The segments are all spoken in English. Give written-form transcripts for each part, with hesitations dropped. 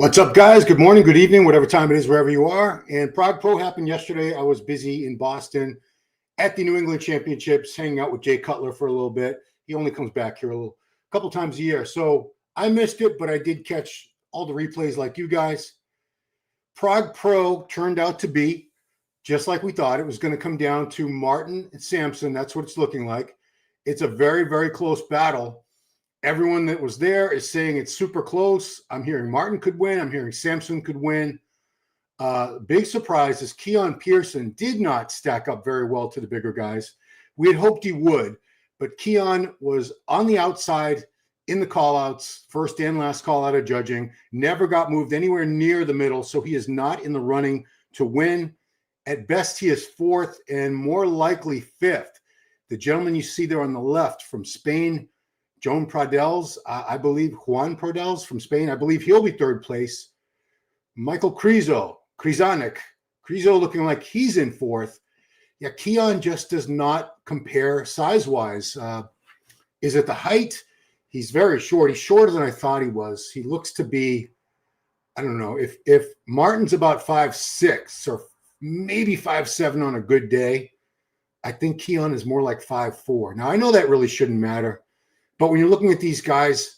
What's up, guys? Good morning, good evening, whatever time it is, wherever you are. And Prague Pro happened yesterday. I was busy in Boston at the New England Championships, hanging out with Jay Cutler for a little bit. He only comes back here a couple times a year. So I missed it, but I did catch all the replays like you guys. Prague Pro turned out to be just like we thought. It was going to come down to Martin and Samson. That's what it's looking like. It's a very, very close battle. Everyone that was there is saying it's super close. I'm hearing Martin could win. I'm hearing Samson could win. Big surprise is Keone Pearson did not stack up very well to the bigger guys. We had hoped he would, but Keone was on the outside in the call-outs, first and last call-out of judging, never got moved anywhere near the middle, so he is not in the running to win. At best, he is fourth and more likely fifth. The gentleman you see there on the left from Spain, Joan Pradells, Juan Pradells from Spain, I believe he'll be third place. Michael Krizo looking like he's in fourth. Yeah, Keone just does not compare size-wise. Is it the height? He's very short. He's shorter than I thought he was. He looks to be, I don't know, if Martin's about 5'6" or maybe 5'7" on a good day, I think Keone is more like 5'4". Now, I know that really shouldn't matter. But when you're looking at these guys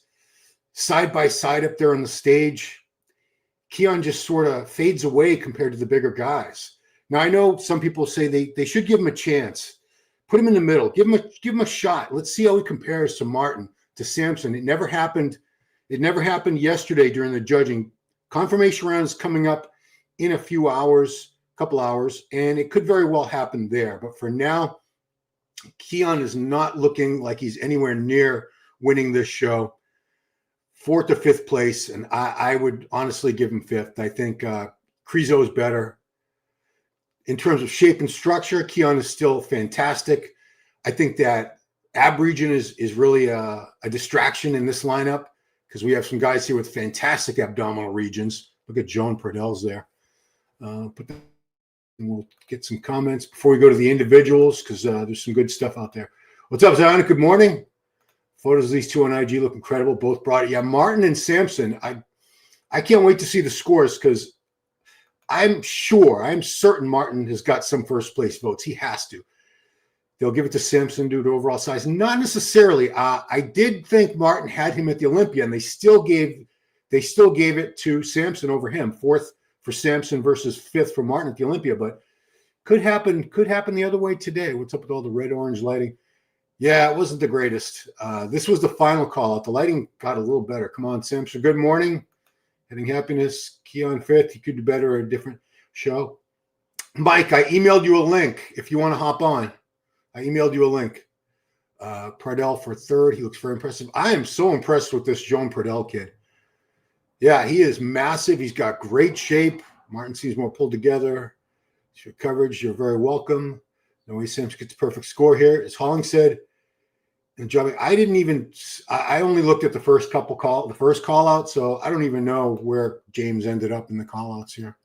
side by side up there on the stage, Keone just sort of fades away compared to the bigger guys. Now, I know some people say they should give him a chance. Put him in the middle. Give him a shot. Let's see how he compares to Martin, to Samson. It never happened. It never happened yesterday during the judging. Confirmation round is coming up in a few hours, couple hours, and it could very well happen there. But for now, Keone is not looking like he's anywhere near winning this show. Fourth or fifth place, and I would honestly give him fifth. I think Krizo is better. In terms of shape and structure, Keone is still fantastic. I think that ab region is really a distraction in this lineup because we have some guys here with fantastic abdominal regions. Look at Joan Pradells there. And we'll get some comments before we go to the individuals because there's some good stuff out there. What's up, Zion? Good morning. Photos of these two on IG look incredible. Both brought it. Yeah, Martin and Samson. I can't wait to see the scores because I'm certain Martin has got some first place votes. He has to. They'll give it to Samson due to overall size. Not necessarily. I did think Martin had him at the Olympia, and they still gave it to Samson over him. Fourth for Samson versus fifth for Martin at the Olympia, but could happen the other way today. What's up with all the red, orange lighting? Yeah, it wasn't the greatest. This was the final call out. The lighting got a little better. Come on, Samson. Good morning. Heading happiness. Keone fifth. He could do better at a different show. Mike, I emailed you a link if you want to hop on. I emailed you a link. Pradell for third. He looks very impressive. I am so impressed with this Joan Pradells kid. Yeah, he is massive. He's got great shape. Martin seems more pulled together. It's your coverage. You're very welcome. No way Samson gets a perfect score here. As Holling said, and jumping, I only looked at the first call out, so I don't even know where James ended up in the call outs here.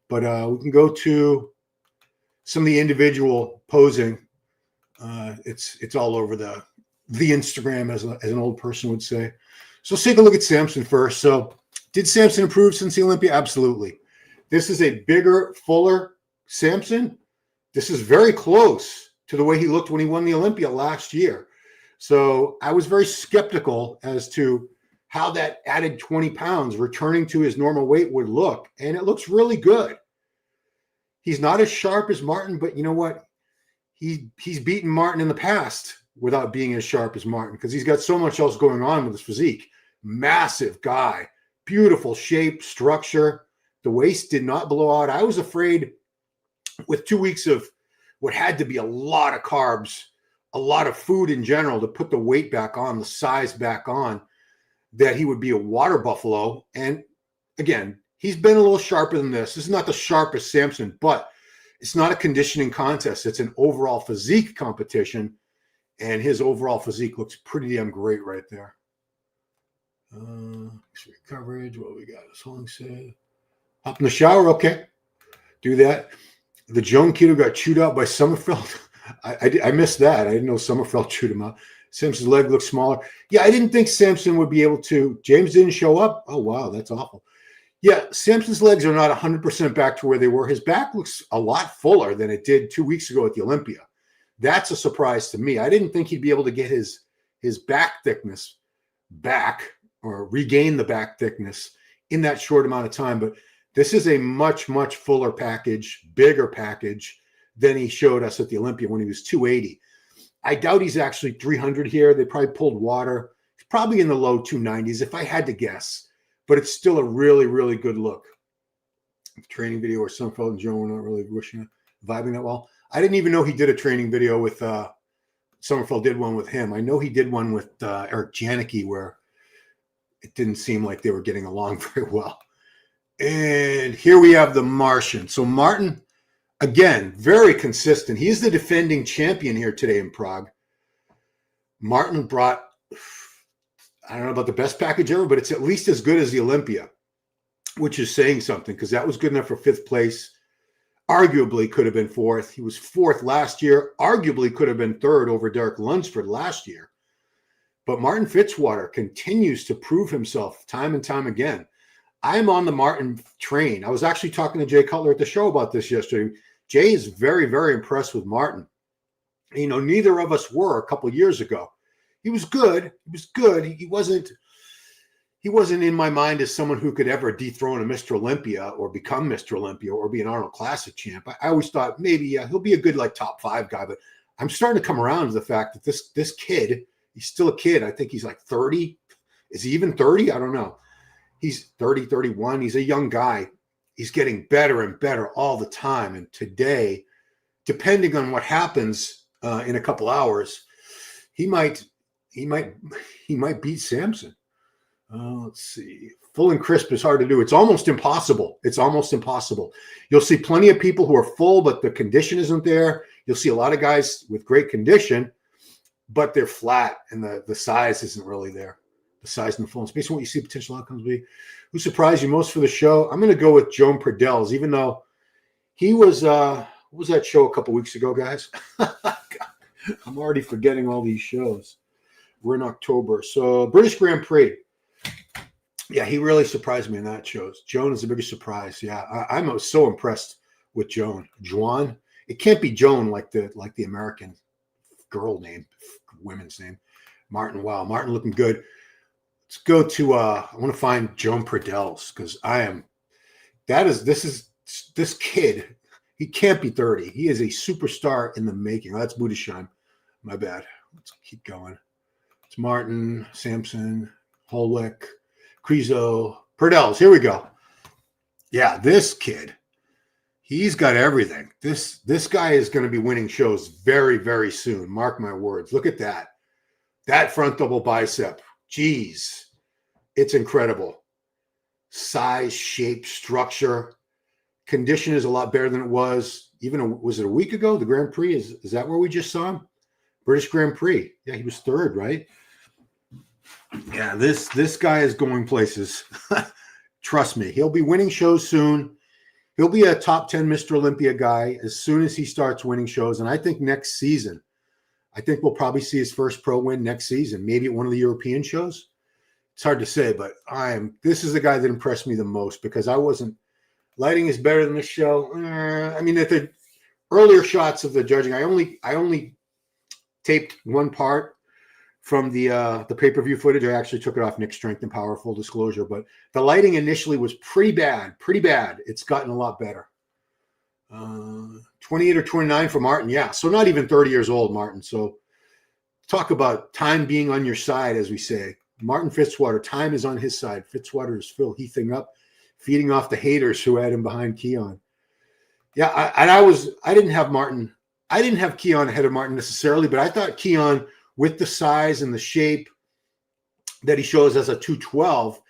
But we can go to some of the individual posing. It's all over the Instagram, as an old person would say. So let's take a look at Samson first. So did Samson improve since the Olympia? Absolutely. This is a bigger, fuller Samson. This is very close to the way he looked when he won the Olympia last year. So I was very skeptical as to how that added 20 pounds returning to his normal weight would look. And it looks really good. He's not as sharp as Martin, but you know what? He's beaten Martin in the past without being as sharp as Martin because he's got so much else going on with his physique. Massive guy, beautiful shape, structure. The waist did not blow out. I was afraid with 2 weeks of what had to be a lot of carbs, a lot of food in general to put the weight back on, the size back on, that he would be a water buffalo. And again, he's been a little sharper than this. This is not the sharpest Samson, but it's not a conditioning contest. It's an overall physique competition. And his overall physique looks pretty damn great right there. X-ray coverage. What we got? As Holling said. Hop in the shower. Okay. Do that. The Joan kid who got chewed out by Sommerfeld. I missed that. I didn't know Sommerfeld chewed him out. Samson's leg looks smaller. Yeah, I didn't think Samson would be able to. James didn't show up. Oh, wow. That's awful. Yeah, Samson's legs are not 100% back to where they were. His back looks a lot fuller than it did 2 weeks ago at the Olympia. That's a surprise to me. I didn't think he'd be able to get his back thickness back or regain the back thickness in that short amount of time. But this is a much, much fuller package, bigger package than he showed us at the Olympia when he was 280. I doubt he's actually 300 here. They probably pulled water. He's probably in the low 290s if I had to guess. But it's still a really, really good look. Training video where Summerfeld and Joan were not really vibing that well. I didn't even know he did a training video with Summerfeld did one with him. I know he did one with Eric Janicki where it didn't seem like they were getting along very well. And here we have the Martian. So Martin, again, very consistent. He's the defending champion here today in Prague. Martin brought, I don't know about the best package ever, but it's at least as good as the Olympia, which is saying something because that was good enough for 5th place. Arguably could have been 4th. He was 4th last year. Arguably could have been 3rd over Derek Lunsford last year. But Martin Fitzwater continues to prove himself time and time again. I'm on the Martin train. I was actually talking to Jay Cutler at the show about this yesterday. Jay is very, very impressed with Martin. You know, neither of us were a couple years ago. He was good. He was good. He wasn't in my mind as someone who could ever dethrone a Mr. Olympia or become Mr. Olympia or be an Arnold Classic champ. I always thought maybe he'll be a good like top 5 guy, but I'm starting to come around to the fact that this kid, he's still a kid. I think he's like 30. Is he even 30? I don't know. He's 30, 31. He's a young guy. He's getting better and better all the time. And today, depending on what happens in a couple hours, he might beat Samson. Let's see. Full and crisp is hard to do. It's almost impossible. It's almost impossible. You'll see plenty of people who are full, but the condition isn't there. You'll see a lot of guys with great condition, but they're flat and the size isn't really there. The size and the fullness. Based on what you see potential outcomes be. Who surprised you most for the show? I'm going to go with Joan Pradells, even though he was, what was that show a couple weeks ago, guys? I'm already forgetting all these shows. We're in October. So British Grand Prix. Yeah, he really surprised me in that show. Joan is the biggest surprise. Yeah, I'm so impressed with Joan. Joan. It can't be Joan like the American girl name, women's name. Martin. Wow, Martin looking good. Let's go to I want to find Joan Pradells because this kid. He can't be 30. He is a superstar in the making. Oh, that's Budesheim. My bad. Let's keep going. It's Martin, Samson, Holwick, Krizo, Pradells. Here we go. Yeah, this kid. He's got everything. This guy is going to be winning shows very, very soon. Mark my words. Look at that. That front double bicep. Jeez. It's incredible. Size, shape, structure. Condition is a lot better than it was. Was it a week ago? The Grand Prix? Is that where we just saw him? British Grand Prix. Yeah, he was 3rd, right? Yeah, this guy is going places. Trust me. He'll be winning shows soon. He'll be a top 10 Mr. Olympia guy as soon as he starts winning shows. And I think next season, we'll probably see his first pro win next season, maybe at one of the European shows. It's hard to say, but this is the guy that impressed me the most because lighting is better than the show. I mean, at the earlier shots of the judging, I only taped one part from the pay-per-view footage. I actually took it off Nick's Strength and Power, full disclosure, but the lighting initially was pretty bad. It's gotten a lot better. 28 or 29 for Martin. Yeah. So not even 30 years old, Martin. So talk about time being on your side, as we say. Martin Fitzwater, time is on his side. Fitzwater is Phil Heathing up, feeding off the haters who had him behind Keone. Yeah. I didn't have Keone ahead of Martin necessarily, but I thought Keone, with the size and the shape that he shows as a 212,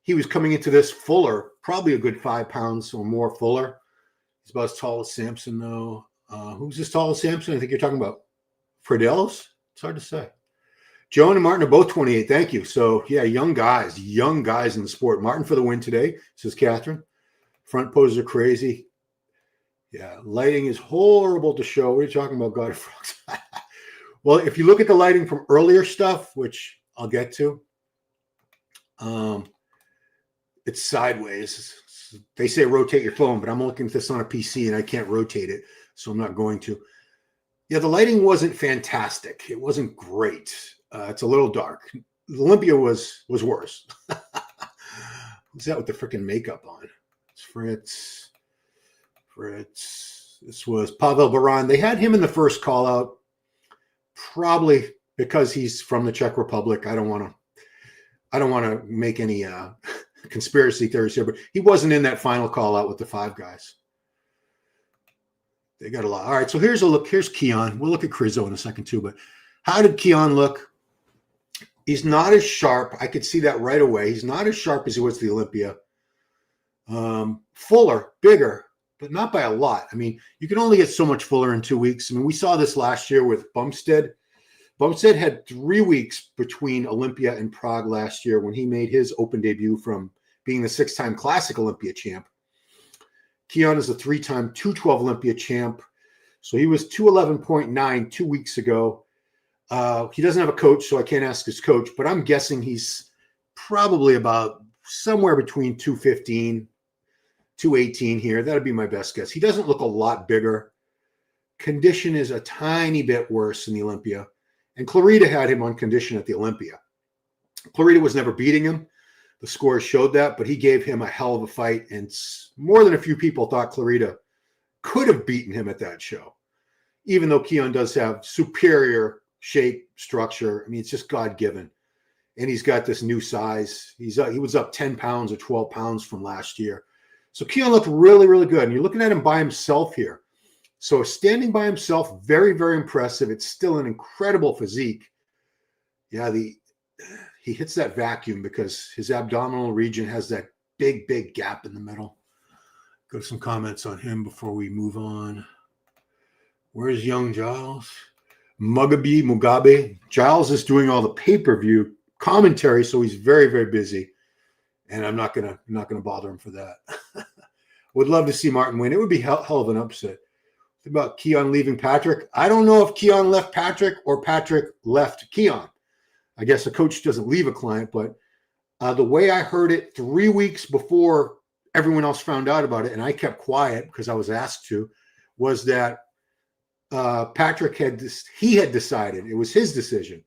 he was coming into this fuller, probably a good 5 pounds or more fuller. He's about as tall as Samson, though. Who's as tall as Samson? I think you're talking about Pradells. It's hard to say. Joan and Martin are both 28. Thank you. So, yeah, young guys in the sport. Martin for the win today, says Catherine. Front poses are crazy. Yeah, lighting is horrible to show. What are you talking about, God of Frogs? Well, if you look at the lighting from earlier stuff, which I'll get to, it's sideways. They say rotate your phone, but I'm looking at this on a PC and I can't rotate it, so I'm not going to. Yeah, the lighting wasn't fantastic. It wasn't great. It's a little dark. Olympia was worse. Who's that with the freaking makeup on? It's Fritz. This was Pavel Baran. They had him in the first call out, probably because he's from the Czech Republic. I don't want to make any conspiracy theories here, but he wasn't in that final call out with the five guys. They got a lot. All right, so here's a look. Here's Keone. We'll look at Krizo in a second too, but how did Keone look? He's not as sharp. I could see that right away. He's not as sharp as he was at the Olympia. Fuller, bigger, but not by a lot. I mean, you can only get so much fuller in 2 weeks. I mean, we saw this last year with Bumstead. Bumstead had 3 weeks between Olympia and Prague last year when he made his open debut from being the 6-time Classic Olympia champ. Keone is a 3-time 212 Olympia champ. So he was 211.9 2 weeks ago. He doesn't have a coach, so I can't ask his coach, but I'm guessing he's probably about somewhere between 215, 218 here. That'd be my best guess. He doesn't look a lot bigger. Condition is a tiny bit worse in the Olympia. And Clarita had him on condition at the Olympia. Clarita was never beating him. The scores showed that, but he gave him a hell of a fight. And more than a few people thought Clarita could have beaten him at that show, even though Keone does have superior shape, structure. I mean, it's just God-given. And he's got this new size. He was up 10 pounds or 12 pounds from last year. So Keone looked really, really good. And you're looking at him by himself here. So standing by himself, very, very impressive. It's still an incredible physique. Yeah, he hits that vacuum because his abdominal region has that big, big gap in the middle. Go to some comments on him before we move on. Where's young Giles? Mugabe. Giles is doing all the pay-per-view commentary, so he's very, very busy. And I'm not gonna bother him for that. Would love to see Martin win. It would be hell of an upset. What about Keone leaving Patrick? I don't know if Keone left Patrick or Patrick left Keone. I guess a coach doesn't leave a client, but the way I heard it 3 weeks before everyone else found out about it, and I kept quiet because I was asked to, was that Patrick had decided. It was his decision.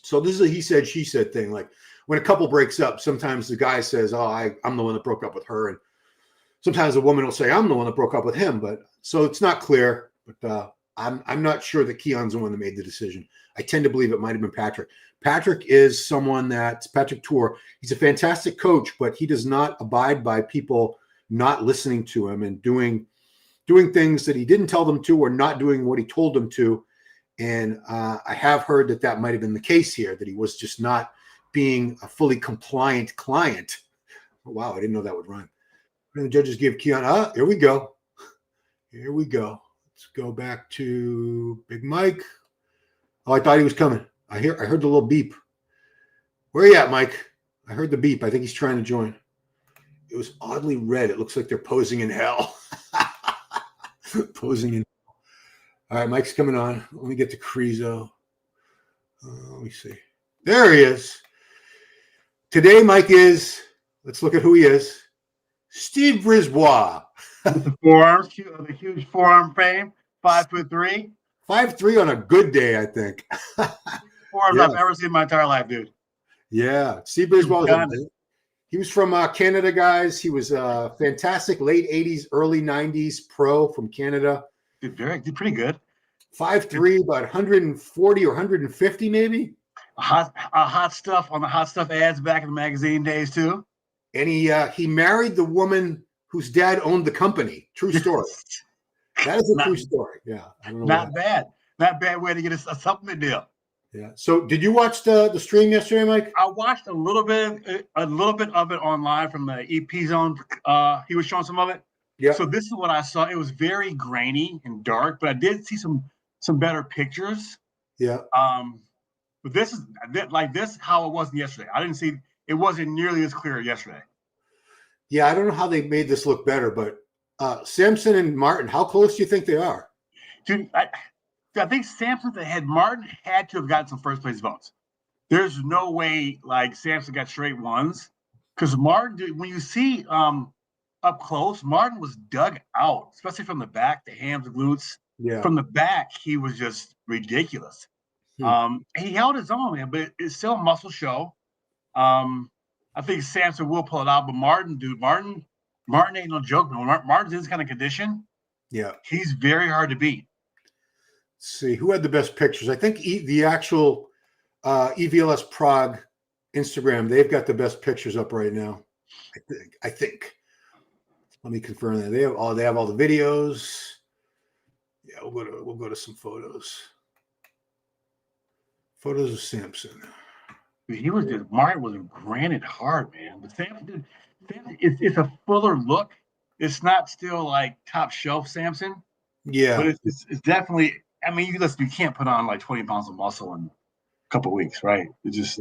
So this is a he said, she said thing. Like when a couple breaks up, sometimes the guy says, oh, I'm the one that broke up with her. And sometimes a woman will say, I'm the one that broke up with him. But so it's not clear. But I'm not sure that Keone's the one that made the decision. I tend to believe it might have been Patrick. Patrick is someone that's Patrick Tour. He's a fantastic coach, but he does not abide by people not listening to him and doing things that he didn't tell them to or not doing what he told them to. And I have heard that might have been the case here, that he was just not being a fully compliant client. Oh, wow, I didn't know that would run. And the judges give Keone, here we go. Here we go. Let's go back to Big Mike. Oh, I thought he was coming. I heard the little beep. Where are you at, Mike? I heard the beep. I think he's trying to join. It was oddly red. It looks like they're posing in hell. Posing in. All right, Mike's coming on. Let me get to Krizo. Let me see. There he is. Today, Mike is, let's look at who he is. Steve Brisbois. The forearms, the huge forearm frame, 5'3". 5'3" on a good day, I think. Forearms I've ever seen in my entire life, dude. Yeah. Steve Brisbois, he was from Canada, guys. He was fantastic, late 80s, early 90s pro from Canada. Did pretty good. 5'3", about 140 or 150 maybe. Hot stuff on the hot stuff ads back in the magazine days too. And he married the woman whose dad owned the company. True story. That is a true story. Yeah. I don't know not bad. Not bad way to get a supplement deal. Yeah. So did you watch the stream yesterday, Mike? I watched a little bit of it online from the EP Zone. He was showing some of it. Yeah. So this is what I saw. It was very grainy and dark, but I did see some better pictures. Yeah. But this is how it wasn't yesterday. I didn't see it wasn't nearly as clear yesterday. Yeah, I don't know how they made this look better, but Samson and Martin, how close do you think they are? Dude, I think Samson's ahead. Martin had to have gotten some first place votes. There's no way like Samson got straight ones. Because Martin, when you see up close, Martin was dug out, especially from the back, the hams, glutes. Yeah. From the back, he was just ridiculous. He held his own, man, but it's still a muscle show. I think Samson will pull it out, but Martin ain't no joke, man. Martin's in this kind of condition. Yeah. He's very hard to beat. Let's see who had the best pictures. I think the actual EVLS Prague Instagram, they've got the best pictures up right now. I think. Let me confirm that. They have all the videos. Yeah, we'll go to some photos. Photos of Samson. Martin was granted hard, man. But Samson, it's a fuller look. It's not still like top shelf Samson. Yeah. But it's definitely, I mean, you can't put on like 20 pounds of muscle in a couple of weeks, right? It's just,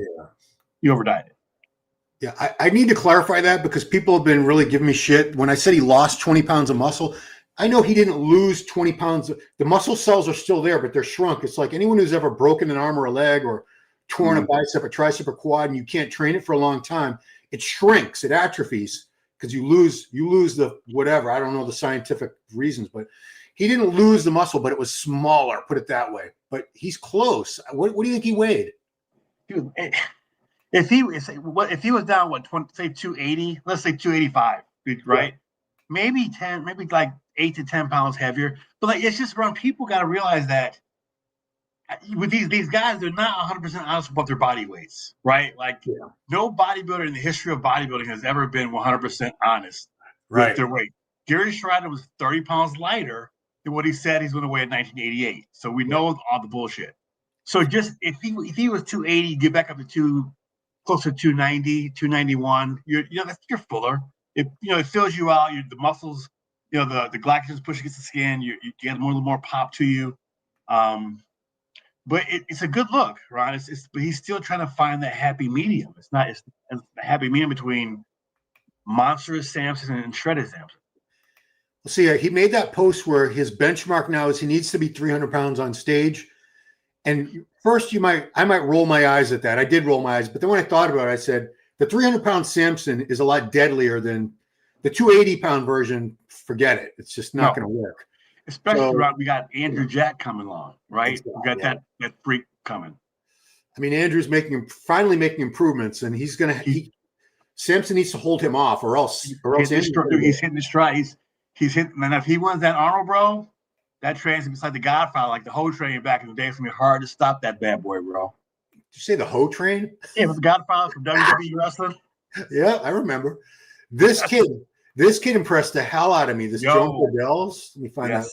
you overdiet it. Yeah, I need to clarify that because people have been really giving me shit. When I said he lost 20 pounds of muscle, I know he didn't lose 20 pounds. The muscle cells are still there, but they're shrunk. It's like anyone who's ever broken an arm or a leg or torn a bicep, a tricep, or quad, and you can't train it for a long time, it shrinks, it atrophies because you lose the whatever. I don't know the scientific reasons, but he didn't lose the muscle, but it was smaller, put it that way. But he's close. What do you think he weighed? Dude, if he was down, say 280, let's say 285, right? Yeah. Maybe like 8 to 10 pounds heavier. But like, it's just around, people got to realize that with these guys, they're not 100% honest about their body weights, right? Like no bodybuilder in the history of bodybuilding has ever been 100% honest with their weight. Gary Schrader was 30 pounds lighter than what he said he's going to weigh in 1988. So we know all the bullshit. So just if he was 280, get back up to close to 290, 291, you're fuller. It fills you out. The muscles, the glycogen's push against the skin. You get a little more pop to you. But it's a good look, right? But he's still trying to find that happy medium. It's a happy medium between monstrous Samson and shredded Samson. See, he made that post where his benchmark now is he needs to be 300 pounds on stage. And first, I might roll my eyes at that. I did roll my eyes, but then when I thought about it, I said the 300-pound Samson is a lot deadlier than the 280-pound version. Forget it; it's just not going to work. Especially we got Andrew Jack coming along, right? Exactly, we got that freak coming. I mean, Andrew's finally making improvements, and Samson needs to hold him off, or else he's hitting the stride. He's hitting, and if he wins that Arnold, bro. That train's beside the Godfather, like the Ho Train back in the day. It's gonna be hard to stop that bad boy, bro. Did you say the Ho Train? Yeah, with the Godfather from WWE wrestling. Yeah, I remember. This kid impressed the hell out of me. This Joan Pradells. Let me find out.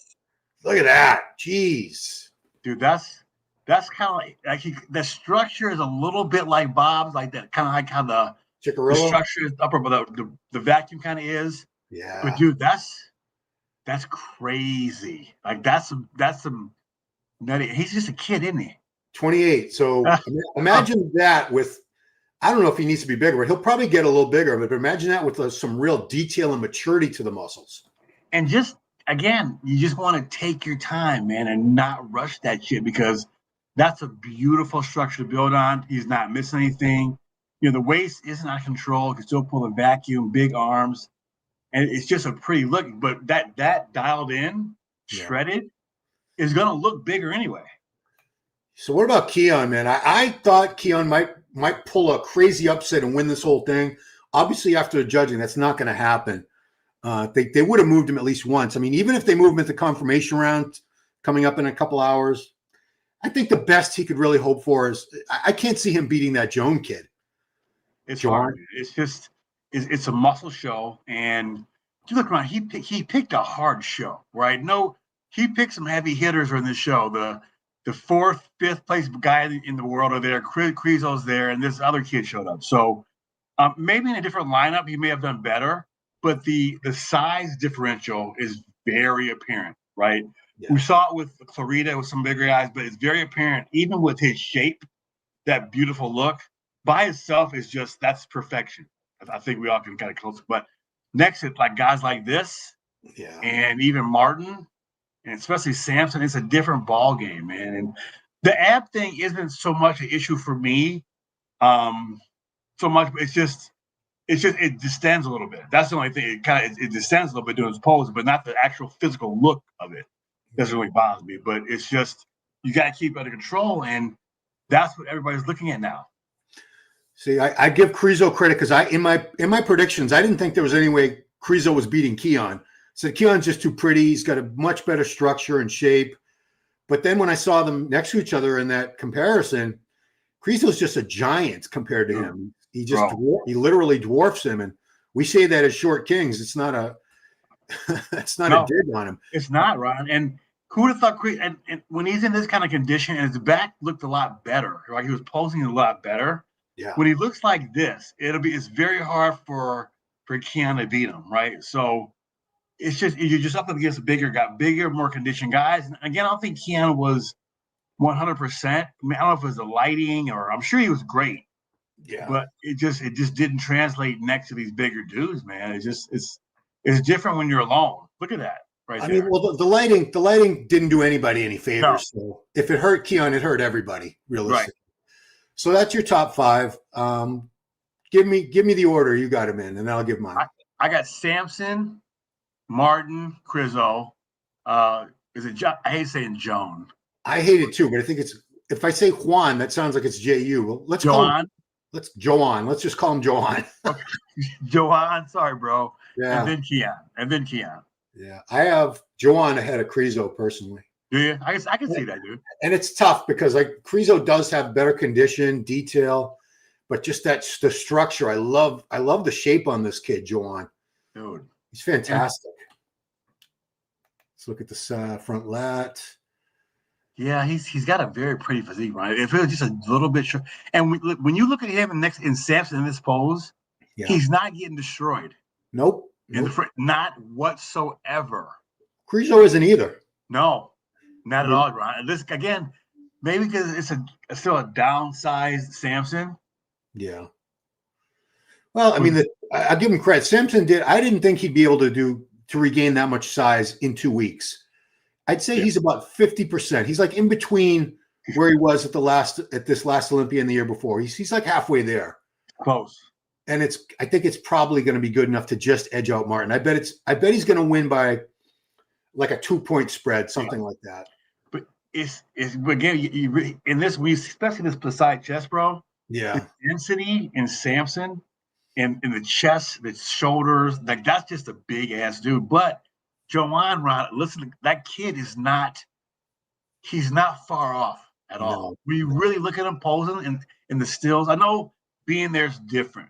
Look at that. Jeez. Dude, that's kind of like the structure is a little bit like Bob's, like that, kind of like how the structure is upper, but the vacuum kind of is. Yeah. But dude, that's crazy. Like that's some nutty. He's just a kid, isn't he? 28. So imagine that with, I don't know if he needs to be bigger, but he'll probably get a little bigger. But imagine that with some real detail and maturity to the muscles. And just again, you just want to take your time, man, and not rush that shit because that's a beautiful structure to build on. He's not missing anything. The waist isn't out of control. He can still pull a vacuum, big arms. And it's just a pretty look, but that dialed in, shredded, is going to look bigger anyway. So what about Keone, man? I thought Keone might pull a crazy upset and win this whole thing. Obviously, after the judging, that's not going to happen. They would have moved him at least once. I mean, even if they move him at the confirmation round coming up in a couple hours, I think the best he could really hope for is I can't see him beating that Joan kid. It's hard. It's just. It's a muscle show, and you look around. He picked a hard show, right? No, he picked some heavy hitters in this show. The 4th, 5th place guy in the world are there. Crezo's there, and this other kid showed up. So maybe in a different lineup, he may have done better. But the size differential is very apparent, right? Yeah. We saw it with Clarita with some bigger guys, but it's very apparent even with his shape, that beautiful look by itself is that's perfection. I think we all can kind of close it. But next, it's like guys like this, and even Martin, and especially Samson, it's a different ball game, man. And the ab thing isn't so much an issue for me, so much. It's just It's just it distends a little bit. That's the only thing. It distends a little bit doing his pose, but not the actual physical look of it. Doesn't really bother me. But it's just you got to keep it under control, and that's what everybody's looking at now. See, I give Krizo credit because in my predictions, I didn't think there was any way Krizo was beating Keone. So Keone's just too pretty. He's got a much better structure and shape. But then when I saw them next to each other in that comparison, Krizo's just a giant compared to him. He just he literally dwarfs him, and we say that as short kings. It's not a it's not a dig on him. It's not, Ron. And who would have thought? And when he's in this kind of condition, and his back looked a lot better, like he was posing a lot better. Yeah. When he looks like this, it's very hard for Keone to beat him, right? So it's just you're just up against bigger, more conditioned guys. And again, I don't think Keone was 100%. I mean, I don't know if it was the lighting or I'm sure he was great. Yeah. But it just didn't translate next to these bigger dudes, man. It's different when you're alone. Look at that right there. I mean, well, the lighting didn't do anybody any favors. No. So if it hurt Keone, it hurt everybody, realistically. Right. So that's your top five. Give me the order you got him in, and I'll give mine. I got Samson, Martin, Krizo. Is it John? I hate saying Joan. I hate it too, but I think it's if I say Juan, that sounds like it's J-U. Well, let's Joan. call him. Joan. Let's just call him Joan. Okay. Joan, sorry, bro. Yeah. And then Keone. Yeah. I have Joan ahead of Krizo personally. Do you? I can see that, dude. And it's tough because Krizo does have better condition, detail, but just the structure. I love the shape on this kid, Joan. Dude. He's fantastic. Let's look at the front lat. Yeah, he's got a very pretty physique, right? If it was just a little bit short, and when you look at him in Samson in this pose, he's not getting destroyed. Nope. Not whatsoever. Krizo isn't either. No, not at all, Ron. This again, maybe because it's still a downsized Samson. Yeah. Well, I mean, I'll give him credit. Samson did. I didn't think he'd be able to regain that much size in 2 weeks. I'd say he's about 50%. He's like in between where he was at this last Olympia and the year before. He's like halfway there. Close. And I think it's probably going to be good enough to just edge out Martin. I bet he's going to win by like a 2-point spread, something like that. But it's again in this, especially this beside chest, bro. Yeah. The density in Samson and in the chest, the shoulders, like that's just a big ass dude. But Joan, Ron, listen, that kid he's not far off at all. When you really look at him posing in the stills, I know being there's different,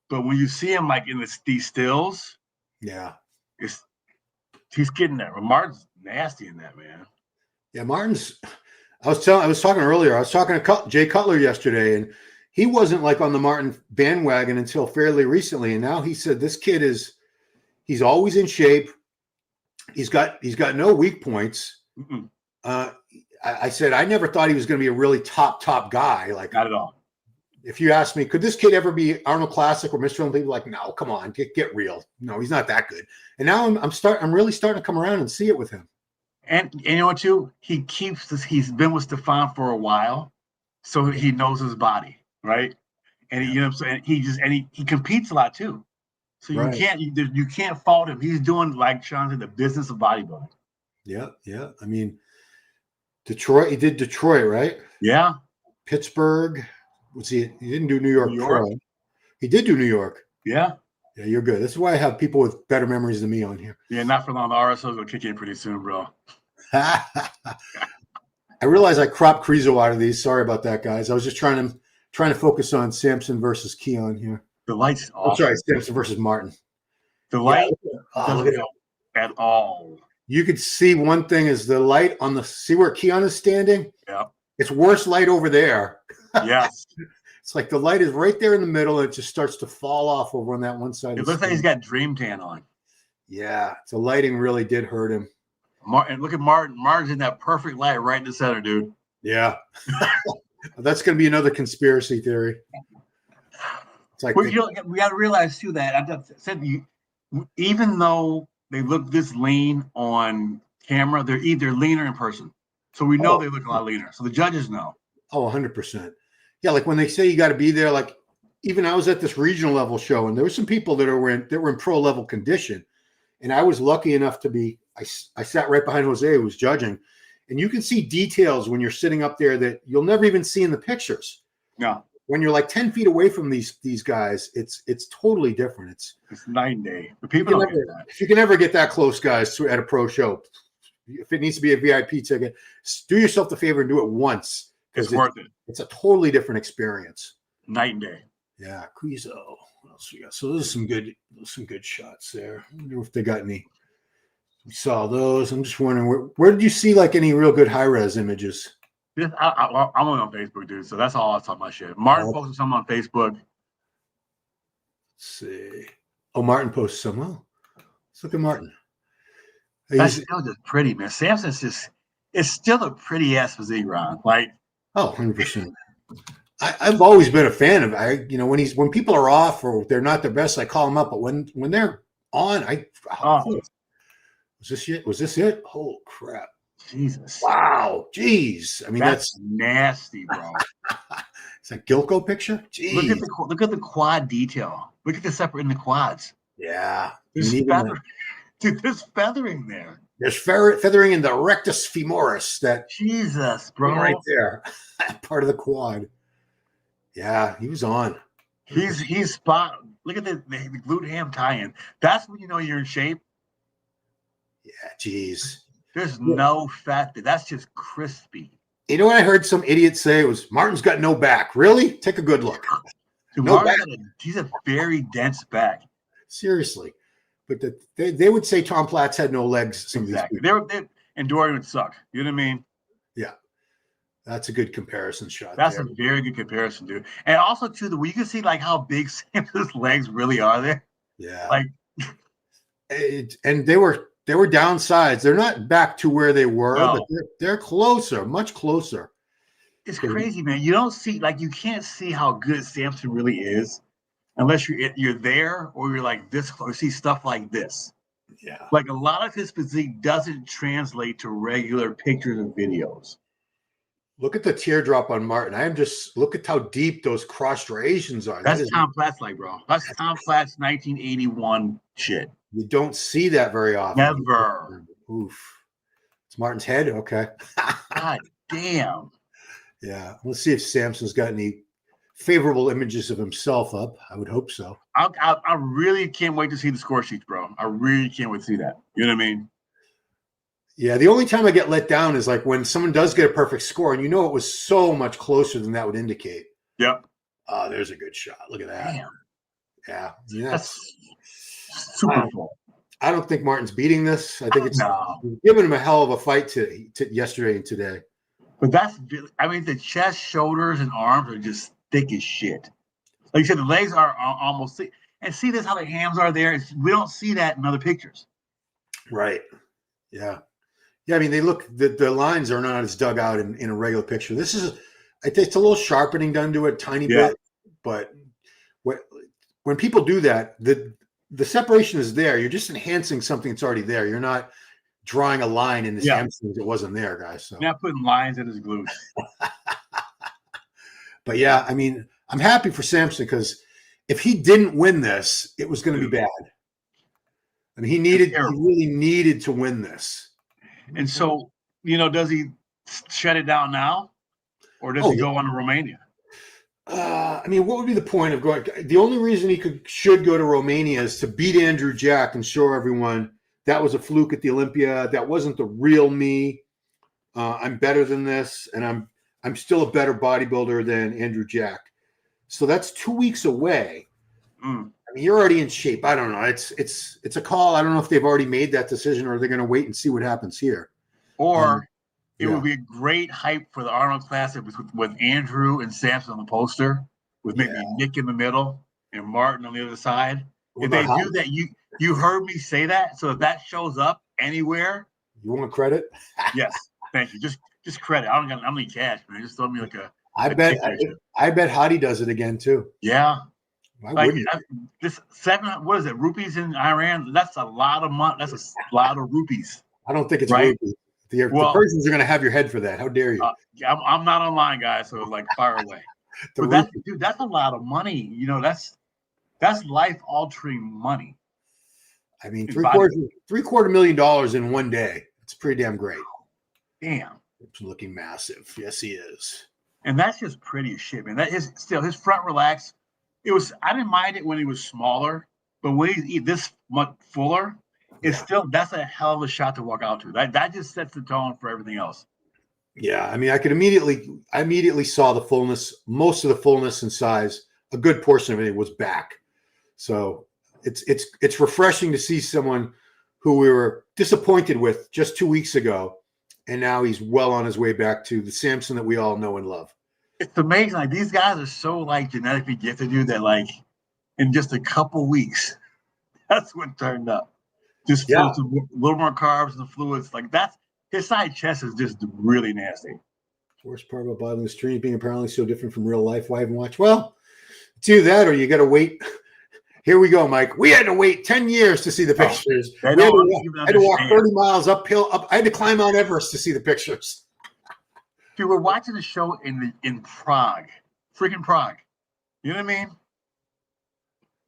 but when you see him like in these stills, he's getting there. Martin's nasty in that, man. Yeah, Martin's. I was talking earlier. I was talking to Jay Cutler yesterday, and he wasn't like on the Martin bandwagon until fairly recently, and now he said this kid he's always in shape. He's got no weak points. I said I never thought he was going to be a really top guy. Like not at all. If you ask me, could this kid ever be Arnold Classic or Mr. Olympia? Like, no, come on, get real. No, he's not that good. And now I'm really starting to come around and see it with him. And you know what too? He's been with Stefan for a while, so he knows his body, right? And you know what I'm saying? He competes a lot too. So you can't fault him. He's doing, like Sean said, the business of bodybuilding. Yeah. I mean, Detroit. He did Detroit, right? Yeah. Pittsburgh. He didn't do New York Pro. He did do New York. Yeah. Yeah, you're good. This is why I have people with better memories than me on here. Yeah, not for long. The RSOs will kick in pretty soon, bro. I realize I cropped Krizo out of these. Sorry about that, guys. I was just trying to focus on Samson versus Keone here. The light's awesome. I'm sorry, Samson versus Martin. The light doesn't help at all. You could see one thing is the light on see where Keone is standing? Yeah. It's worse light over there. Yes. It's like the light is right there in the middle and it just starts to fall off over on that one side. It looks like he's got dream tan on. Yeah. The lighting really did hurt him. And look at Martin. Martin's in that perfect light right in the center, dude. Yeah. That's going to be another conspiracy theory. It's like we got to realize too that I said even though they look this lean on camera, they're either leaner in person. So we know they look a lot leaner. So the judges know. Oh, 100%. Yeah, like when they say you got to be there, like even I was at this regional level show, and there were some people that were in pro level condition, and I was lucky enough to be. I sat right behind Jose, who was judging, and you can see details when you're sitting up there that you'll never even see in the pictures. No. When you're like 10 feet away from these guys, it's totally different. It's night and day. But people don't get that. If you can ever get that close, guys, at a pro show, if it needs to be a VIP ticket, do yourself the favor and do it once. It's worth it. It's a totally different experience. Night and day. Yeah, Quizo. What else we got? So those are some good shots there. I wonder if they got any. We saw those. I'm just wondering where did you see like any real good high res images? I'm only on Facebook, dude. So that's all I saw my shit. Martin posted something on Facebook. Let's see. Oh, Martin posted some. Oh, let's look at Martin. That's still just pretty, man. Samson's it's still a pretty ass physique, Ron. Like, 100%. I've always been a fan of when people are off or they're not their best, I call them up. But when they're on, was this it? Oh crap. Jesus. Wow. Jeez. I mean, that's nasty, bro. It's a Gilco picture. Jeez. Look at the quad detail. Look at the separate in the quads. Yeah. There's feathering. Dude, there's feathering there. There's feathering in the rectus femoris. That Jesus, bro. Right there. Part of the quad. Yeah, he was on. He's spot. Look at the glute ham tie-in. That's when you know you're in shape. Yeah, geez. There's no fat there. That's just crispy. You know what I heard some idiot say? It was Martin's got no back. Really? Take a good look. Dude, no back. He's a very dense back. Seriously. But they would say Tom Platz had no legs. Exactly. And Dorian would suck. You know what I mean? Yeah. That's a good comparison shot. That's a very good comparison, dude. And also, too, you can see like how big Samson's legs really are there. Yeah. Like, and they were downsides. They're not back to where they were, but they're closer, much closer. It's crazy, man. You don't see you can't see how good Samson really is unless you're there or you're like this close. See stuff like this. Yeah. Like a lot of his physique doesn't translate to regular pictures and videos. Look at the teardrop on Martin. Look at how deep those cross striations are. That's Tom Platz, bro. That's Tom Platz 1981 shit. You don't see that very often. Never. Oof. It's Martin's head? Okay. God damn. Yeah. Let's see if Samson's got any favorable images of himself up. I would hope so. I really can't wait to see the score sheets, bro. I really can't wait to see that. You know what I mean? Yeah. The only time I get let down is like when someone does get a perfect score and it was so much closer than that would indicate. Yep. There's a good shot. Look at that. Damn. Yeah. That's super cool. I don't think Martin's beating this. I think it's giving him a hell of a fight to yesterday and today. But the chest, shoulders, and arms are just thick as shit. Like you said, the legs are almost thick. And see this how the hams are there? We don't see that in other pictures. Right. Yeah. Yeah, I mean, the lines are not as dug out in a regular picture. It's a little sharpening done to it, tiny bit. But when people do that, the separation is there. You're just enhancing something that's already there. You're not drawing a line in his hamstrings that wasn't there, guys. So. You're not putting lines in his glutes. But yeah, I mean, I'm happy for Samson because if he didn't win this, it was going to be bad. I mean, he really needed to win this. And so, does he shut it down now, or does he go on to Romania? I mean, what would be the point of going? The only reason he should go to Romania is to beat Andrew Jack and show everyone that was a fluke at the Olympia. That wasn't the real me. I'm better than this, and I'm still a better bodybuilder than Andrew Jack. So that's 2 weeks away. I mean, you're already in shape. I don't know. It's a call. I don't know if they've already made that decision or they're going to wait and see what happens here. Or it would be a great hype for the Arnold Classic with Andrew and Samson on the poster, with maybe Nick in the middle and Martin on the other side. If they do that, you heard me say that. So if that shows up anywhere, you want credit? Yes, thank you. Just credit. I don't need cash, man. Just throw me like a. I bet Hadi does it again too. Yeah. This 7, what is it? Rupees in Iran? That's a lot of money. That's a lot of rupees. I don't think it's rupees. The Persians are going to have your head for that. How dare you? I'm not online, guys. So fire away. But that's a lot of money. You know, that's life altering money. I mean, $750,000 $250,000 in one day. It's pretty damn great. Damn. It's looking massive. Yes, he is. And that's just pretty as shit, man. That is still his front relax. I didn't mind it when he was smaller, but when he's this much fuller, that's a hell of a shot to walk out to. That just sets the tone for everything else. Yeah, I mean, I immediately saw the fullness, most of the fullness and size. A good portion of it was back. So it's refreshing to see someone who we were disappointed with just 2 weeks ago, and now he's well on his way back to the Samson that we all know and love. It's amazing. Like, these guys are so like genetically gifted, dude, that like in just a couple weeks, that's what turned up. Just a little more carbs and fluids. Like his side chest is just really nasty. Worst part about bottling the stream being apparently so different from real life. Why haven't watched? Well, it's either that or you got to wait. Here we go, Mike. We had to wait 10 years to see the pictures. I had to walk 30 miles uphill. I had to climb Mount Everest to see the pictures. Dude, we're watching the show in Prague. Freaking Prague. You know what I mean?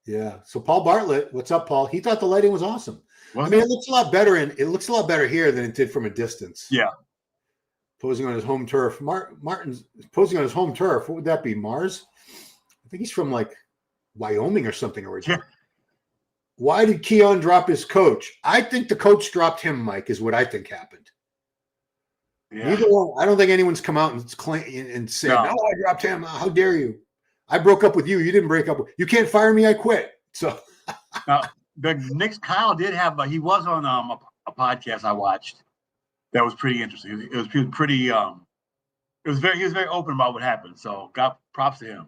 Yeah. So Paul Bartlett, what's up, Paul? He thought the lighting was awesome. It looks a lot better it looks a lot better here than it did from a distance. Yeah. Posing on his home turf. Martin's posing on his home turf. What would that be? Mars? I think he's from like Wyoming or something originally. Yeah. Why did Keone drop his coach? I think the coach dropped him, Mike, is what I think happened. Yeah. Neither one. I don't think anyone's come out and said, no, I dropped him. How dare you? I broke up with you. You didn't break up. You can't fire me. I quit. So now, Kyle did have, he was on a podcast I watched that was pretty interesting. It was pretty, he was very open about what happened. So got props to him.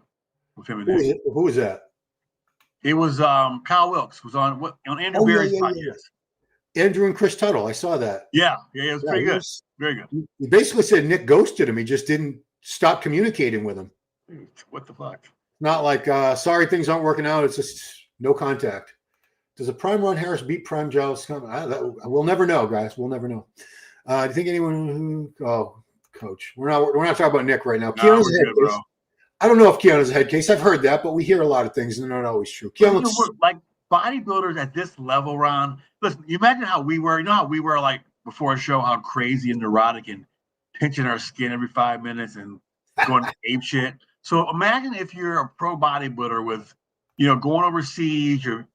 With him and who was that? It was Kyle Wilkes was on Andrew Berry's podcast. Andrew and Chris Tuttle. I saw that. Yeah, it was pretty good. Very good. He basically said Nick ghosted him. He just didn't stop communicating with him. What the fuck? Not like, sorry, things aren't working out. It's just no contact. Does a prime Ron Harris beat prime Giles? We'll never know, guys. We'll never know. Do you think anyone coach? We're not talking about Nick right now. No, we're good, bro. I don't know if Keone's a head case. I've heard that, but we hear a lot of things, and they're not always true. Like bodybuilders at this level, Ron. Listen, you imagine how we were. You know how we were like before a show, how crazy and neurotic and pinching our skin every 5 minutes and going ape shit. So imagine if you're a pro bodybuilder with, going overseas. You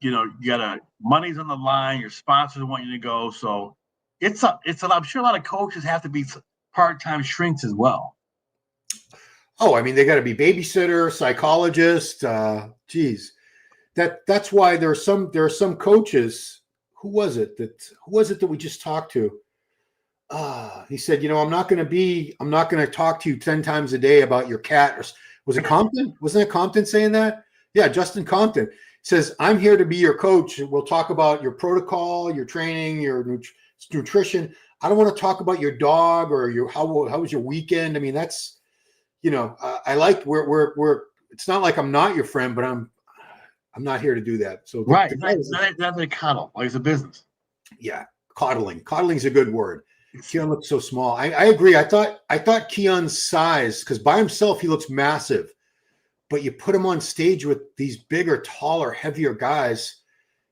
got money's on the line. Your sponsors want you to go. So I'm sure a lot of coaches have to be part-time shrinks as well. Oh, I mean, they got to be babysitter, psychologist. Geez, that's why there are some coaches. Who was it that we just talked to? He said, I'm not going to talk to you 10 times a day about your cat. Or was it Compton? Wasn't it Compton saying that? Yeah, Justin Compton says, I'm here to be your coach. We'll talk about your protocol, your training, your nutrition. I don't want to talk about your dog or how was your weekend. I mean, that's. I like we're. It's not like I'm not your friend, but I'm not here to do that. So right, that's a coddle. Like it's a business. Yeah, coddling. Coddling's a good word. Keone looks so small. I agree. I thought Keone's size, because by himself he looks massive, but you put him on stage with these bigger, taller, heavier guys,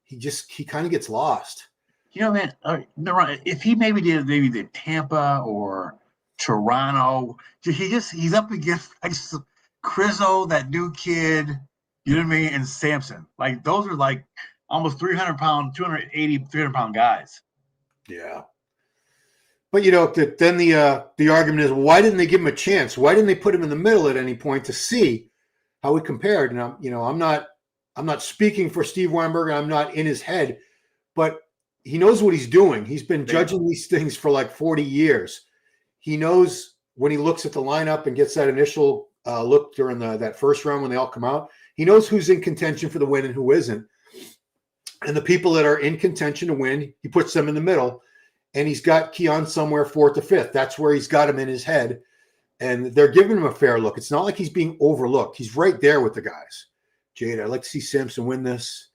he kind of gets lost. Man. If he maybe did Tampa or Toronto, he's up against like Crizzo, that new kid, you know what I mean, and Samson. Like those are like almost 300-pound, 280, 300-pound guys. Yeah. But then the argument is, why didn't they give him a chance? Why didn't they put him in the middle at any point to see how he compared? And I'm not speaking for Steve Weinberg. I'm not in his head, but he knows what he's doing. He's been judging these things for like 40 years. He knows when he looks at the lineup and gets that initial look during that first round when they all come out, he knows who's in contention for the win and who isn't. And the people that are in contention to win, he puts them in the middle. And he's got Keone somewhere 4th or 5th. That's where he's got him in his head. And they're giving him a fair look. It's not like he's being overlooked. He's right there with the guys. Jade, I'd like to see Samson win this.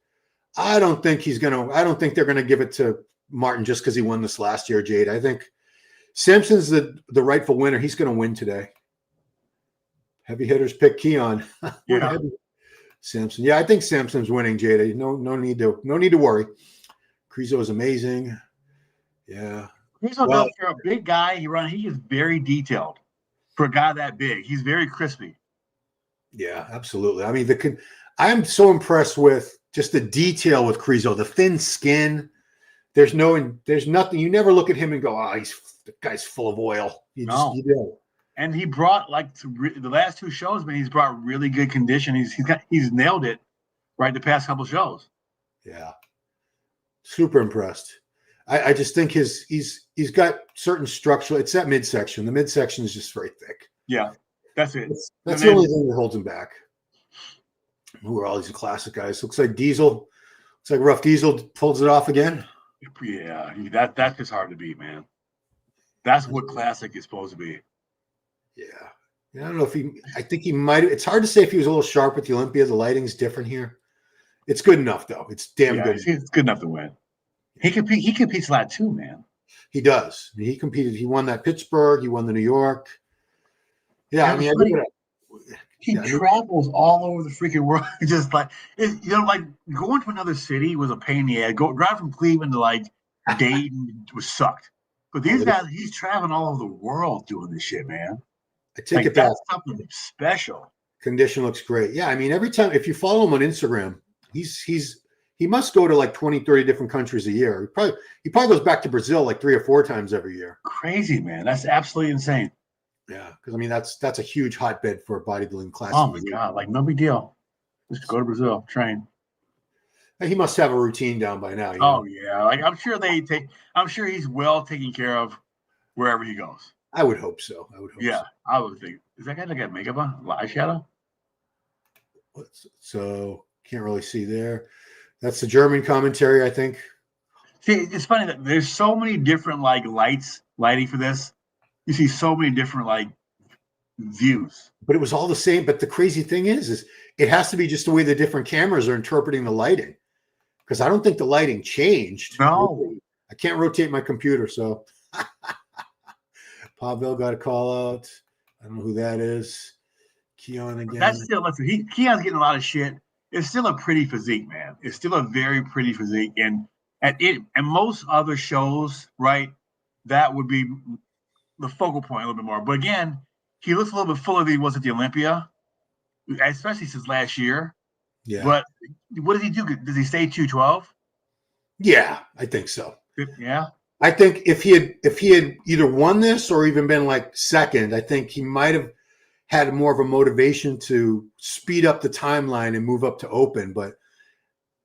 I don't think they're going to give it to Martin just because he won this last year, Jade. I think Samson's the rightful winner. He's going to win today. Heavy hitters pick Keone. Yeah. Samson. Yeah, I think Samson's winning, Jada. No need to worry. Krizo is amazing. Yeah. Krizo does for a big guy. He is very detailed for a guy that big. He's very crispy. Yeah, absolutely. I mean, I am so impressed with just the detail with Krizo, the thin skin. There's nothing. You never look at him and go, "Oh, the guy's full of oil." You don't. And he brought the last two shows, man. He's brought really good condition. He's nailed it, right? The past couple shows. Yeah, super impressed. I just think he's got certain structural. It's that midsection. The midsection is just very thick. Yeah, that's it. That's the only thing that holds him back. Who are all these classic guys? Looks like Diesel. Looks like Rough Diesel pulls it off again. Yeah, that's just hard to beat, man. That's what classic is supposed to be. Yeah. I don't know if I think he might. It's hard to say if he was a little sharp with the Olympia. The lighting's different here. It's good enough, though. It's damn good. It's good enough to win. He competes a lot too, man. He does. He competed. He won that Pittsburgh. He won the New York. Yeah, I mean, he travels all over the freaking world. Just like going to another city was a pain in the ass. Drive from Cleveland to Dayton was sucked. But these guys, he's traveling all over the world doing this shit, man. I take it back. That's something special. Condition looks great. Yeah, I mean, every time if you follow him on Instagram, he must go to 20, 30 different countries a year. He probably goes back to Brazil 3 or 4 times every year. Crazy, man. That's absolutely insane. Yeah, because I mean that's a huge hotbed for a bodybuilding class. Oh my god, no big deal. Just go to Brazil, train. He must have a routine down by now. Oh yeah, I'm sure he's well taken care of wherever he goes. I would hope so. I would think. Is that guy that got makeup on? Eyeshadow? So can't really see there. That's the German commentary, I think. See, it's funny that there's so many different lighting for this. You see so many different views. But it was all the same. But the crazy thing is it has to be just the way the different cameras are interpreting the lighting. Because I don't think the lighting changed. No. I can't rotate my computer, so Pavel got a call out. I don't know who that is. Keone again. That's still Keone's getting a lot of shit. It's still a pretty physique, man. It's still a very pretty physique. And most other shows, right, that would be the focal point a little bit more. But again, he looks a little bit fuller than he was at the Olympia, especially since last year. Yeah. But what does he do? Does he stay 212? Yeah, I think so. Yeah. I think if he had either won this or even been second, I think he might have had more of a motivation to speed up the timeline and move up to open. But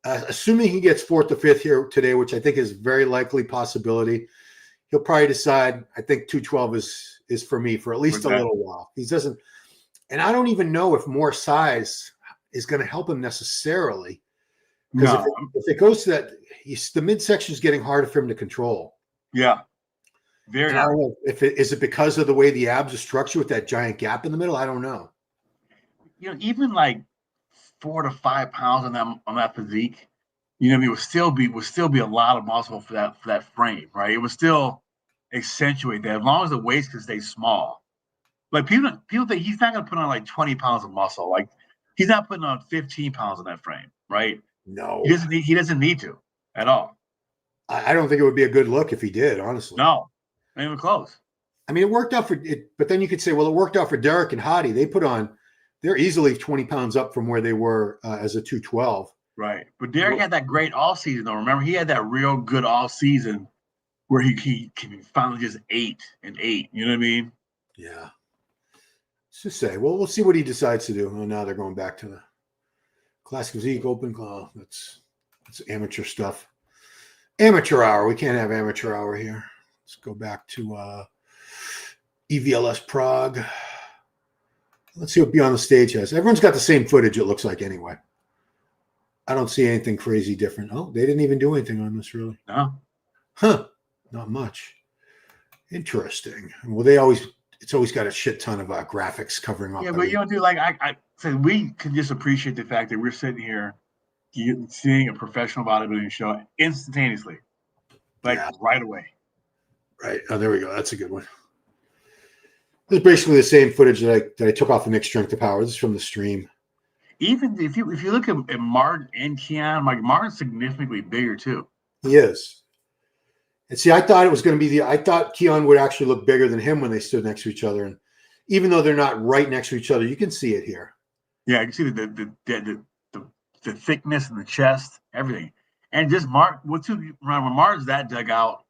assuming he gets 4th or 5th here today, which I think is very likely possibility, he'll probably decide, I think 212 is for me for at least a little while. He doesn't, and I don't even know if more size is going to help him necessarily. Because if it goes to that, the midsection is getting harder for him to control. Yeah. Very hard. I don't know is it because of the way the abs are structured with that giant gap in the middle? I don't know. Even 4 to 5 pounds on that physique, it would still be a lot of muscle for that frame, right? It would still accentuate that as long as the waist can stay small. People think he's not going to put on 20 pounds of muscle. He's not putting on 15 pounds on that frame, right? No, he doesn't need to at all. I don't think it would be a good look if he did, honestly. No, not even close. I mean, it worked out for it, but then you could say, well, it worked out for Derek and Hadi. They're easily 20 pounds up from where they were as a 212. Right. But Derek had that great all season, though. Remember, he had that real good all season where he finally just ate and ate. You know what I mean? Yeah. Let's just say, well, we'll see what he decides to do. Oh, now they're going back to the Classic Physique Open. Oh, that's amateur stuff. Amateur hour. We can't have amateur hour here. Let's go back to EVLS Prague. Let's see what Beyond the Stage has. Everyone's got the same footage, it looks like, anyway. I don't see anything crazy different. Oh, they didn't even do anything on this, really. No. Huh. Not much. Interesting. Well, it's always got a shit ton of graphics covering up. Yeah, but dude, I said, we can just appreciate the fact that we're sitting here seeing a professional bodybuilding show instantaneously, right away. Right. Oh, there we go. That's a good one. This is basically the same footage that I took off the Mixed Strength to Power. This is from the stream. Even if you look at Martin and Keone, like Martin's significantly bigger too. He is. And see, I thought it was going to be I thought Keone would actually look bigger than him when they stood next to each other. And even though they're not right next to each other, you can see it here. Yeah, you can see the thickness in the chest, everything. And just when Martin's that dug out,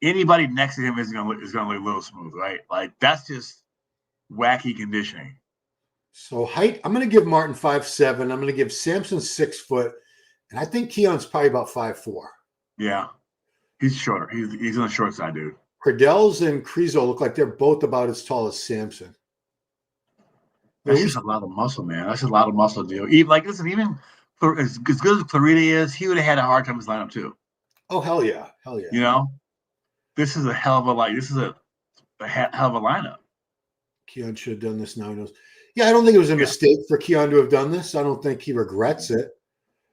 anybody next to him is gonna look a little smooth, right? Like that's just wacky conditioning. So height, I'm going to give Martin 5'7". I'm going to give Samson 6 foot, and I think Keone's probably about 5'4". Yeah, he's shorter. He's on the short side, dude. Pradells and Krizo look like they're both about as tall as Samson. That's just a lot of muscle, man. That's a lot of muscle, deal. Even as good as Clarita is, he would have had a hard time with his lineup too. Oh hell yeah. You know, this is a hell of a This is a hell of a lineup. Keone should have done this now. He knows. Yeah, I don't think it was a mistake for Keone to have done this. I don't think he regrets it.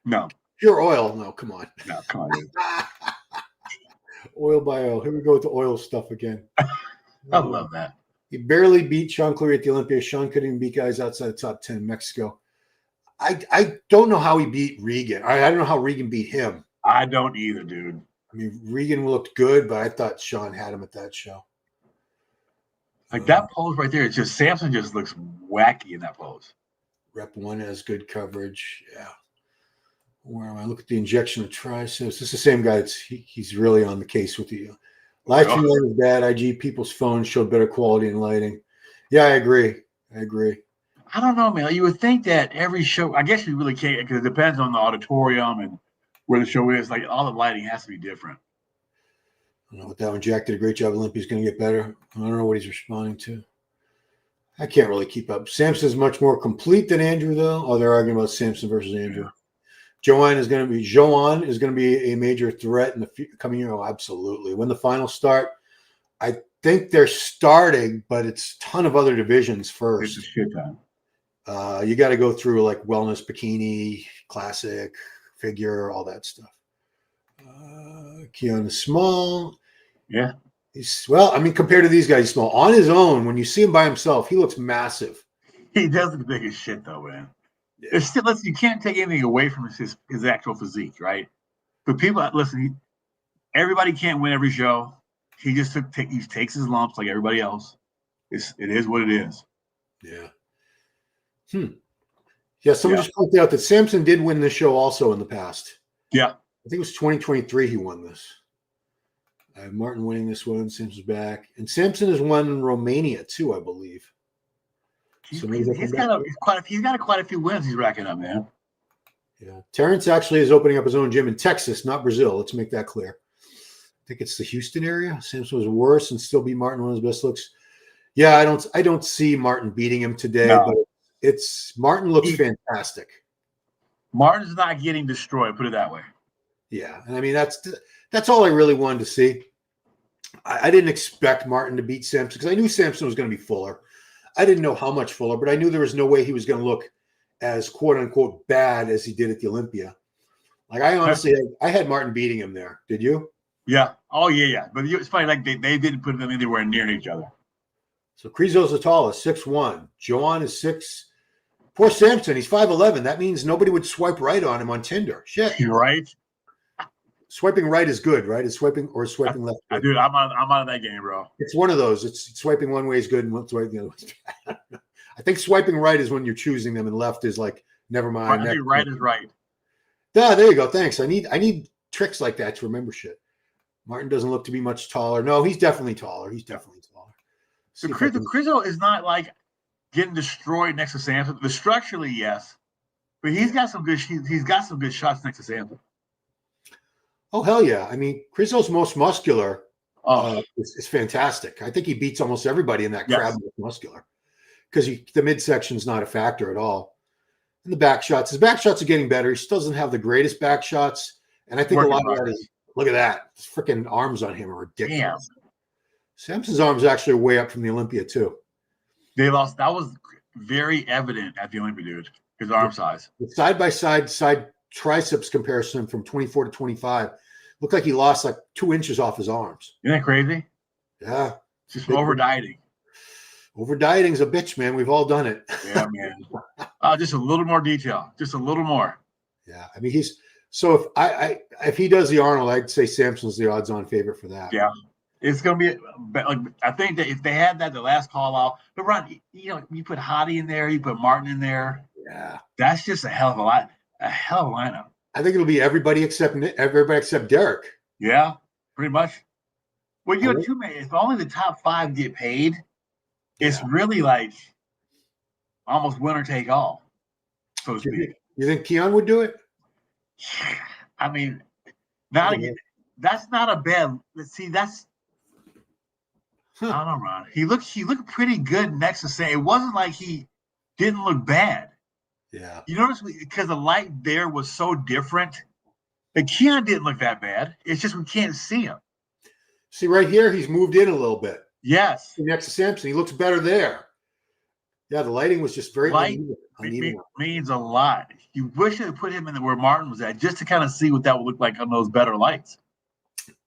No. Pure oil. No, come on. No, come on. Oil by oil. Here we go with the oil stuff again. I love that. He barely beat Sean Cleary at the Olympia. Sean couldn't even beat guys outside the top 10 in Mexico. I don't know how he beat Regan. I don't know how Regan beat him. I don't either, dude. I mean, Regan looked good, but I thought Sean had him at that show. Like that pose right there, it's just Samson just looks wacky in that pose. Rep 1 has good coverage. Yeah. Where am I? Look at the injection of triceps. This is the same guy. He's really on the case with you. Live stream lighting is bad. IG people's phones showed better quality in lighting. Yeah, I agree. I don't know, man. You would think that every show, I guess you really can't, because it depends on the auditorium and where the show is. Like all the lighting has to be different. I don't know what that one. Jack did a great job. Olympia's going to get better. I don't know what he's responding to. I can't really keep up. Samson's much more complete than Andrew, though. Oh, they're arguing about Samson versus Andrew. Yeah. Joan is going to be a major threat in the coming year. Oh, absolutely. When the finals start, I think they're starting, but it's a ton of other divisions first. It's a shit time. You got to go through like wellness, bikini, classic, figure, all that stuff. Keone is small. Yeah. Compared to these guys, he's small. On his own, when you see him by himself, he looks massive. He does look big as shit, though, man. Yeah. It's still, you can't take anything away from his actual physique, right? But people, listen, everybody can't win every show. He just he takes his lumps like everybody else. It is what it is. Yeah. Yeah, someone just pointed out that Samson did win this show also in the past. Yeah. I think it was 2023 he won this. I have Martin winning this one. Samson's back. And Samson has won Romania too, I believe. He's got quite a few wins he's racking up, man. Yeah. Terrence actually is opening up his own gym in Texas, not Brazil. Let's make that clear. I think it's the Houston area. Samson was worse and still beat Martin, one of his best looks. Yeah, I don't see Martin beating him today, but Martin looks fantastic. Martin's not getting destroyed, put it that way. Yeah, and I mean that's all I really wanted to see. I didn't expect Martin to beat Samson because I knew Samson was going to be fuller. I didn't know how much fuller, but I knew there was no way he was going to look as quote unquote bad as he did at the Olympia. Like I had Martin beating him there. Did you? Yeah. Oh yeah. But it's funny, like they didn't put them anywhere near each other. So Krizo's the tallest, 6'1". Joan is 6. Poor Samson, he's 5'11". That means nobody would swipe right on him on Tinder. Shit. You're right. Swiping right is good, right? Is swiping left? Dude, I'm out of that game, bro. It's one of those. It's swiping one way is good and swiping the other way is bad. I think swiping right is when you're choosing them, and left is like never mind. I think right is right. Yeah, there you go. Thanks. I need tricks like that to remember shit. Martin doesn't look to be much taller. No, he's definitely taller. So Krizo is not like getting destroyed next to Samson. The structurally, yes, but he's got some good shots next to Samson. Oh hell yeah! I mean, Krizo's most muscular is fantastic. I think he beats almost everybody in that crab muscular because the midsection is not a factor at all. And the back shots, his back shots are getting better. He still doesn't have the greatest back shots, and I think a lot of that is look at that. His freaking arms on him are ridiculous. Damn. Samson's arms actually are way up from the Olympia too. They lost. That was very evident at the Olympia, dude. His arm size. The side triceps comparison from 24 to 25 looked like he lost like 2 inches off his arms. Isn't that crazy? Yeah. Just over dieting. Over dieting's a bitch, man. We've all done it. Yeah, man. Just a little more detail. Just a little more. Yeah, I mean so if he does the Arnold, I'd say Samson's the odds-on favorite for that. Yeah, it's gonna be like I think that if they had that the last call out, but Ron, you put Hottie in there, you put Martin in there. Yeah, that's just a hell of a lineup. I think it'll be everybody except Derek. Yeah, pretty much. Well, too many. If only the top 5 get paid, it's really like almost winner take all, so to speak. You think Keone would do it? I mean, that's not a bad. Let's see, that's. I don't know, Ron. He looked pretty good next to Sam. It wasn't like he didn't look bad. Yeah. You notice because the light there was so different. But Keone didn't look that bad. It's just we can't see him. See right here, he's moved in a little bit. Yes. Next to Samson, he looks better there. Yeah, the lighting was just very uneven. Means a lot. You wish they put him in where Martin was at, just to kind of see what that would look like on those better lights.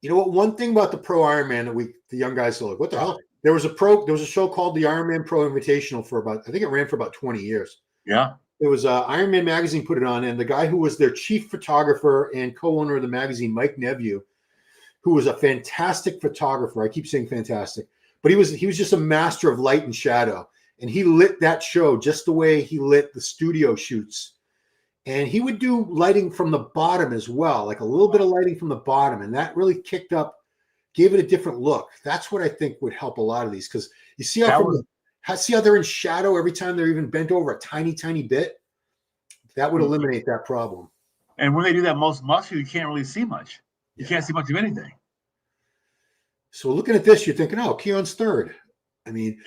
You know what? One thing about the Pro Ironman that the young guys look, what the hell? There was a show called the Ironman Pro Invitational I think it ran for about 20 years. Yeah. It was Ironman magazine put it on, and the guy who was their chief photographer and co-owner of the magazine, Mike Neveu, who was a fantastic photographer. I keep saying fantastic, but he was just a master of light and shadow. And he lit that show just the way he lit the studio shoots. And he would do lighting from the bottom as well, like a little bit of lighting from the bottom. And that really gave it a different look. That's what I think would help a lot of these. Because you see how they're in shadow every time they're even bent over a tiny, tiny bit? That would eliminate that problem. And when they do that most muscle, you can't really see much. You can't see much of anything. So looking at this, you're thinking, oh, Keone's third. I mean,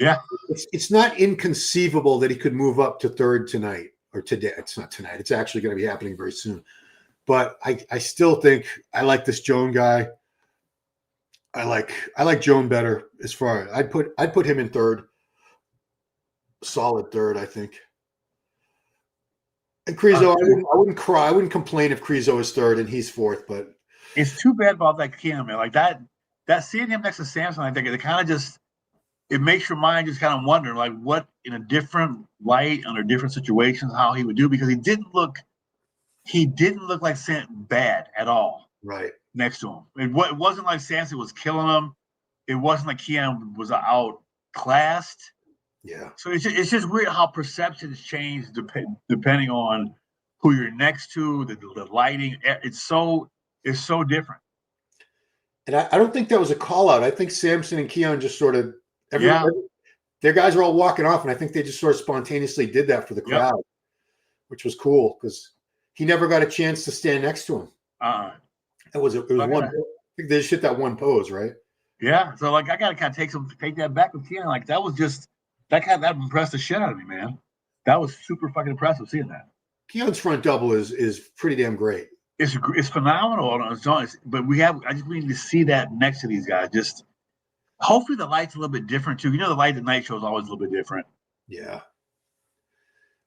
it's not inconceivable that he could move up to third tonight or today. It's not tonight. It's actually going to be happening very soon. But I still think I like this Joan guy. I like Joan better as far. I'd put him in third. Solid third, I think. And Krizo, I wouldn't cry. I wouldn't complain if Krizo is third and he's fourth. But it's too bad about that Keone, man. Like that seeing him next to Samson, I think it kind of just. It makes your mind just kind of wonder, like, what in a different light, under different situations, how he would do, because he didn't look like bad at all. Right next to him. It wasn't like Samson was killing him. It wasn't like Keone was outclassed. Yeah. So it's just weird how perceptions change depending on who you're next to, the lighting. It's so different. And I don't think that was a call out. I think Samson and Keone just sort of. Their guys are all walking off, and I think they just sort of spontaneously did that for the crowd, which was cool because he never got a chance to stand next to him. It was one. I think they just hit that one pose, right? Yeah. So like, I gotta kind of take that back with Keone. Like that was just that impressed the shit out of me, man. That was super fucking impressive seeing that. Keone's front double is pretty damn great. It's phenomenal on its own, but I just need to see that next to these guys. Just. Hopefully the light's a little bit different too. The light at night show is always a little bit different. Yeah.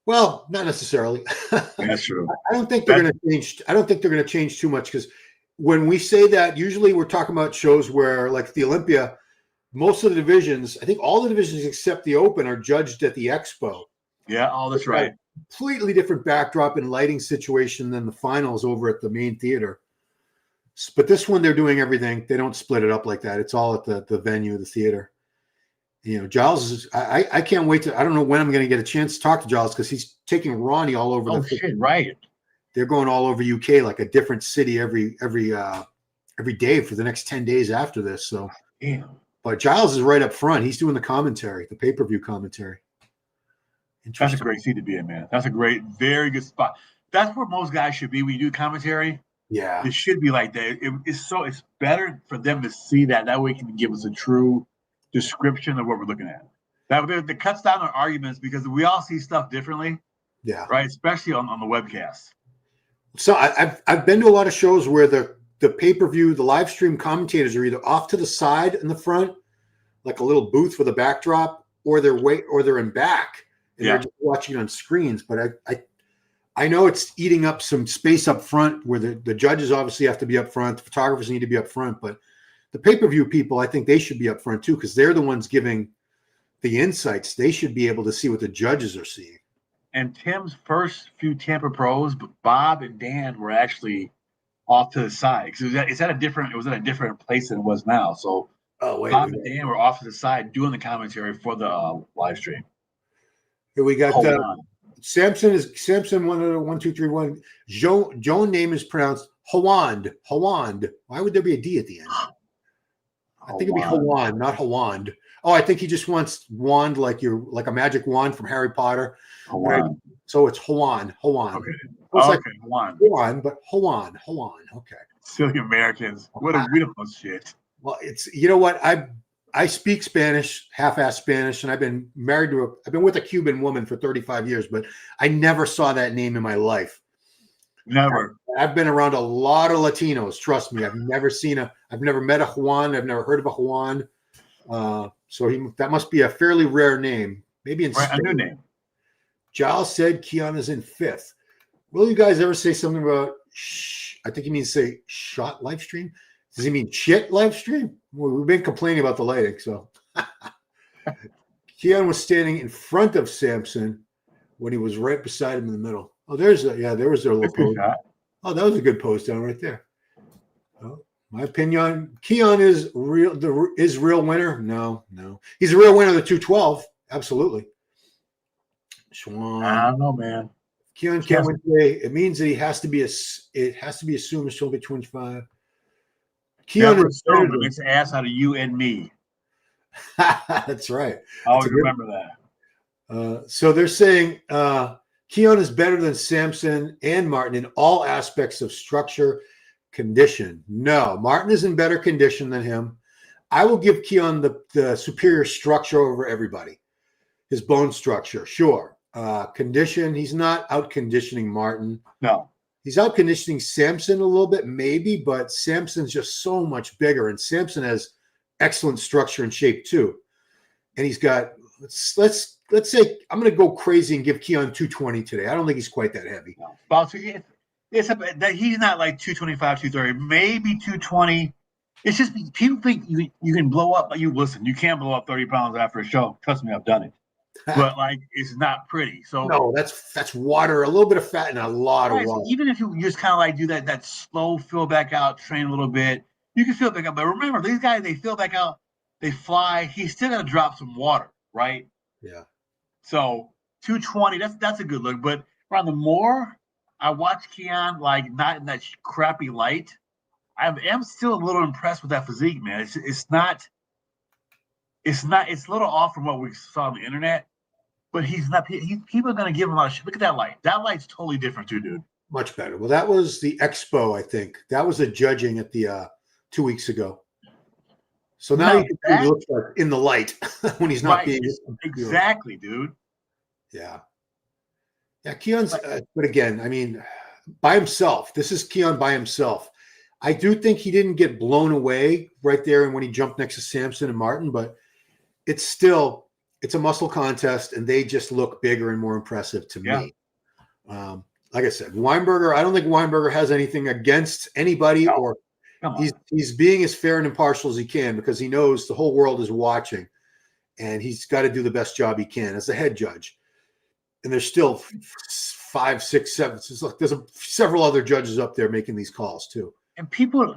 Well, not necessarily. That's true. I don't think they're going to change. I don't think they're going to change too much because when we say that, usually we're talking about shows where, like the Olympia, most of the divisions, I think all the divisions except the Open, are judged at the Expo. Yeah. Oh, that's right. Completely different backdrop and lighting situation than the finals over at the main theater. But this one, they're doing everything. They don't split it up like that. It's all at the venue, the theater. Giles is. I can't wait to. I don't know when I'm going to get a chance to talk to Giles because he's taking Ronnie all over. Oh shit! Right. They're going all over UK, like a different city every day for the next 10 days after this. So, but Giles is right up front. He's doing the commentary, the pay-per-view commentary. That's a great seat to be in, man. That's a very good spot. That's where most guys should be when you do commentary. Yeah, it should be like that. It's better for them to see that. That way, it can give us a true description of what we're looking at. That cuts down on arguments because we all see stuff differently. Yeah, right. Especially on the webcast. So I've been to a lot of shows where the pay-per-view, the live stream commentators are either off to the side in the front, like a little booth with a backdrop, or they're in back and they're just watching on screens. But I know it's eating up some space up front where the judges obviously have to be up front. The photographers need to be up front, but the pay-per-view people, I think they should be up front too, because they're the ones giving the insights. They should be able to see what the judges are seeing. And Tim's first few Tampa pros, Bob and Dan were actually off to the side because it was at a different place than it was now. So Bob and Dan were off to the side doing the commentary for the live stream. Here we got Samson 1-2-3-1. Joan name is pronounced Hawand. Why would there be a D at the end? I think it'd be Hawand, not Hawand. Oh, I think he just wants wand like a magic wand from Harry Potter. Hawan. So it's Hawan. Okay. It's like Hawan, but Hawan. Okay. Silly Americans. What a beautiful shit. Well, it's, you know what? I speak Spanish, half-assed Spanish, and I've been with a Cuban woman for 35 years, but I never saw that name in my life. Never. I've been around a lot of Latinos. Trust me. I've never met a Juan. I've never heard of a Juan. So that must be a fairly rare name. Maybe in Spain. A new name. Giles said Keone is in 5th. Will you guys ever say something about I think he means say shot live stream? Does he mean shit live stream? Well, we've been complaining about the lighting, so. Keone was standing in front of Samson when he was right beside him in the middle. Oh, there was their little pose. Oh, that was a good pose down right there. Oh, my opinion, Keone is real winner. No. He's a real winner of the 212. Absolutely. Schwan. I don't know, man. Keone can't win today. It means that it has to be assumed it's only 25. Keone is gets the ass out of you and me. That's right. I always remember that. So they're saying Keone is better than Samson and Martin in all aspects of structure, condition. No, Martin is in better condition than him. I will give Keone the superior structure over everybody. His bone structure, sure. Condition, he's out conditioning Martin. No. He's out conditioning Samson a little bit, maybe, but Samson's just so much bigger, and Samson has excellent structure and shape too. And he's got, let's say I'm going to go crazy and give Keone 220 today. I don't think he's quite that heavy. No. He's not like 225, 230, maybe 220. It's just people think you can blow up. You can't blow up 30 pounds after a show. Trust me, I've done it. But it's not pretty. So no, that's water, a little bit of fat and a lot of water. So even if you just kind of do that slow fill back out, train a little bit, you can fill back out. But remember, these guys, they fill back out, they fly. He's still gonna drop some water, right? Yeah. So 220, that's a good look. But around the more I watch Keone, not in that crappy light, I am still a little impressed with that physique, man. It's a little off from what we saw on the internet, but he's not. People are going to give him a lot of shit. Look at that light. That light's totally different too, dude. Much better. Well, that was the expo, I think. That was the judging at the 2 weeks ago. So now you can see what he looks like in the light when he's not being. Exactly, dude. Yeah. Yeah, Keone's, but again, I mean, by himself. This is Keone by himself. I do think he didn't get blown away right there and when he jumped next to Samson and Martin, but it's a muscle contest, and they just look bigger and more impressive to me. Like I said, Weinberger, I don't think Weinberger has anything against anybody, or he's being as fair and impartial as he can because he knows the whole world is watching, and he's got to do the best job he can as the head judge. And there's still 5, 6, 7. There's several other judges up there making these calls too. And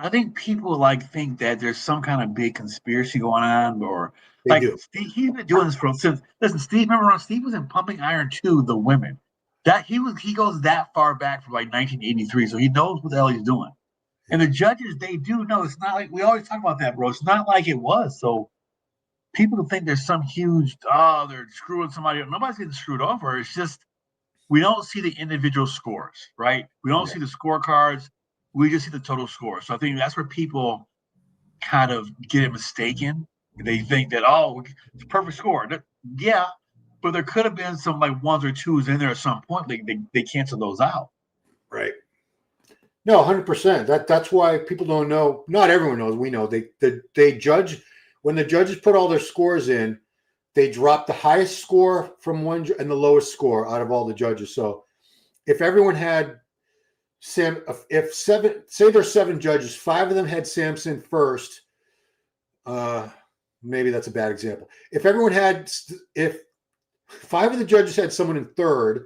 I think people think that there's some kind of big conspiracy going on, or Steve, he's been doing this since. Listen, Steve, remember when Steve was in Pumping Iron 2, the women. That he goes that far back from 1983, so he knows what the hell he's doing. And the judges, they do know. It's not like we always talk about that, bro. It's not like it was. So people think there's some huge, they're screwing somebody up. Nobody's getting screwed over. It's just we don't see the individual scores, right? We don't see the scorecards. We just see the total score. So I think that's where people kind of get it mistaken. They think that, it's a perfect score. Yeah, but there could have been some ones or twos in there at some point. They cancel those out. Right. No, 100%. That's why people don't know. Not everyone knows. We know. They judge. When the judges put all their scores in, they drop the highest score from one and the lowest score out of all the judges. So if everyone had say there's 7 judges, 5 of them had Samson first. maybe that's a bad example. If everyone had, if 5 of the judges had someone in 3rd,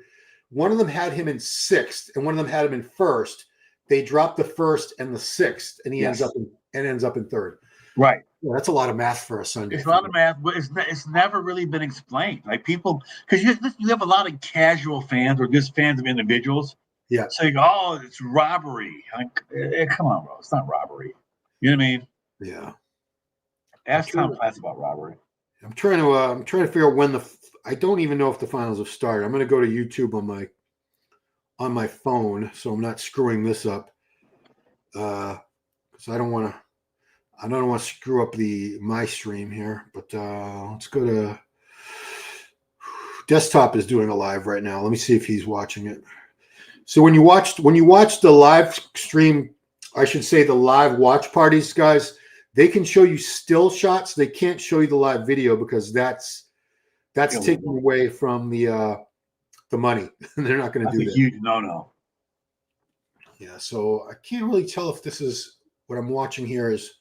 one of them had him in 6th, and one of them had him in 1st, they drop the 1st and the 6th, and he ends up in 3rd. Right. Yeah, that's a lot of math for a Sunday. It's a lot of math, but it's never really been explained. Like people, because you have a lot of casual fans or just fans of individuals. Yeah. Saying, "Oh, it's robbery." Like, come on, bro. It's not robbery. You know what I mean? Yeah. Ask Tom Platz about robbery. I'm trying to figure out when I don't even know if the finals have started. I'm going to go to YouTube on my phone, so I'm not screwing this up. Because I don't want to screw up my stream here. But let's go to desktop is doing a live right now. Let me see if he's watching it. So when you watch the live stream, I should say the live watch parties, guys, they can show you still shots. They can't show you the live video because that's taken away from the money. They're not going to do that. That's a huge no. Yeah, so I can't really tell if this is what I'm watching here is.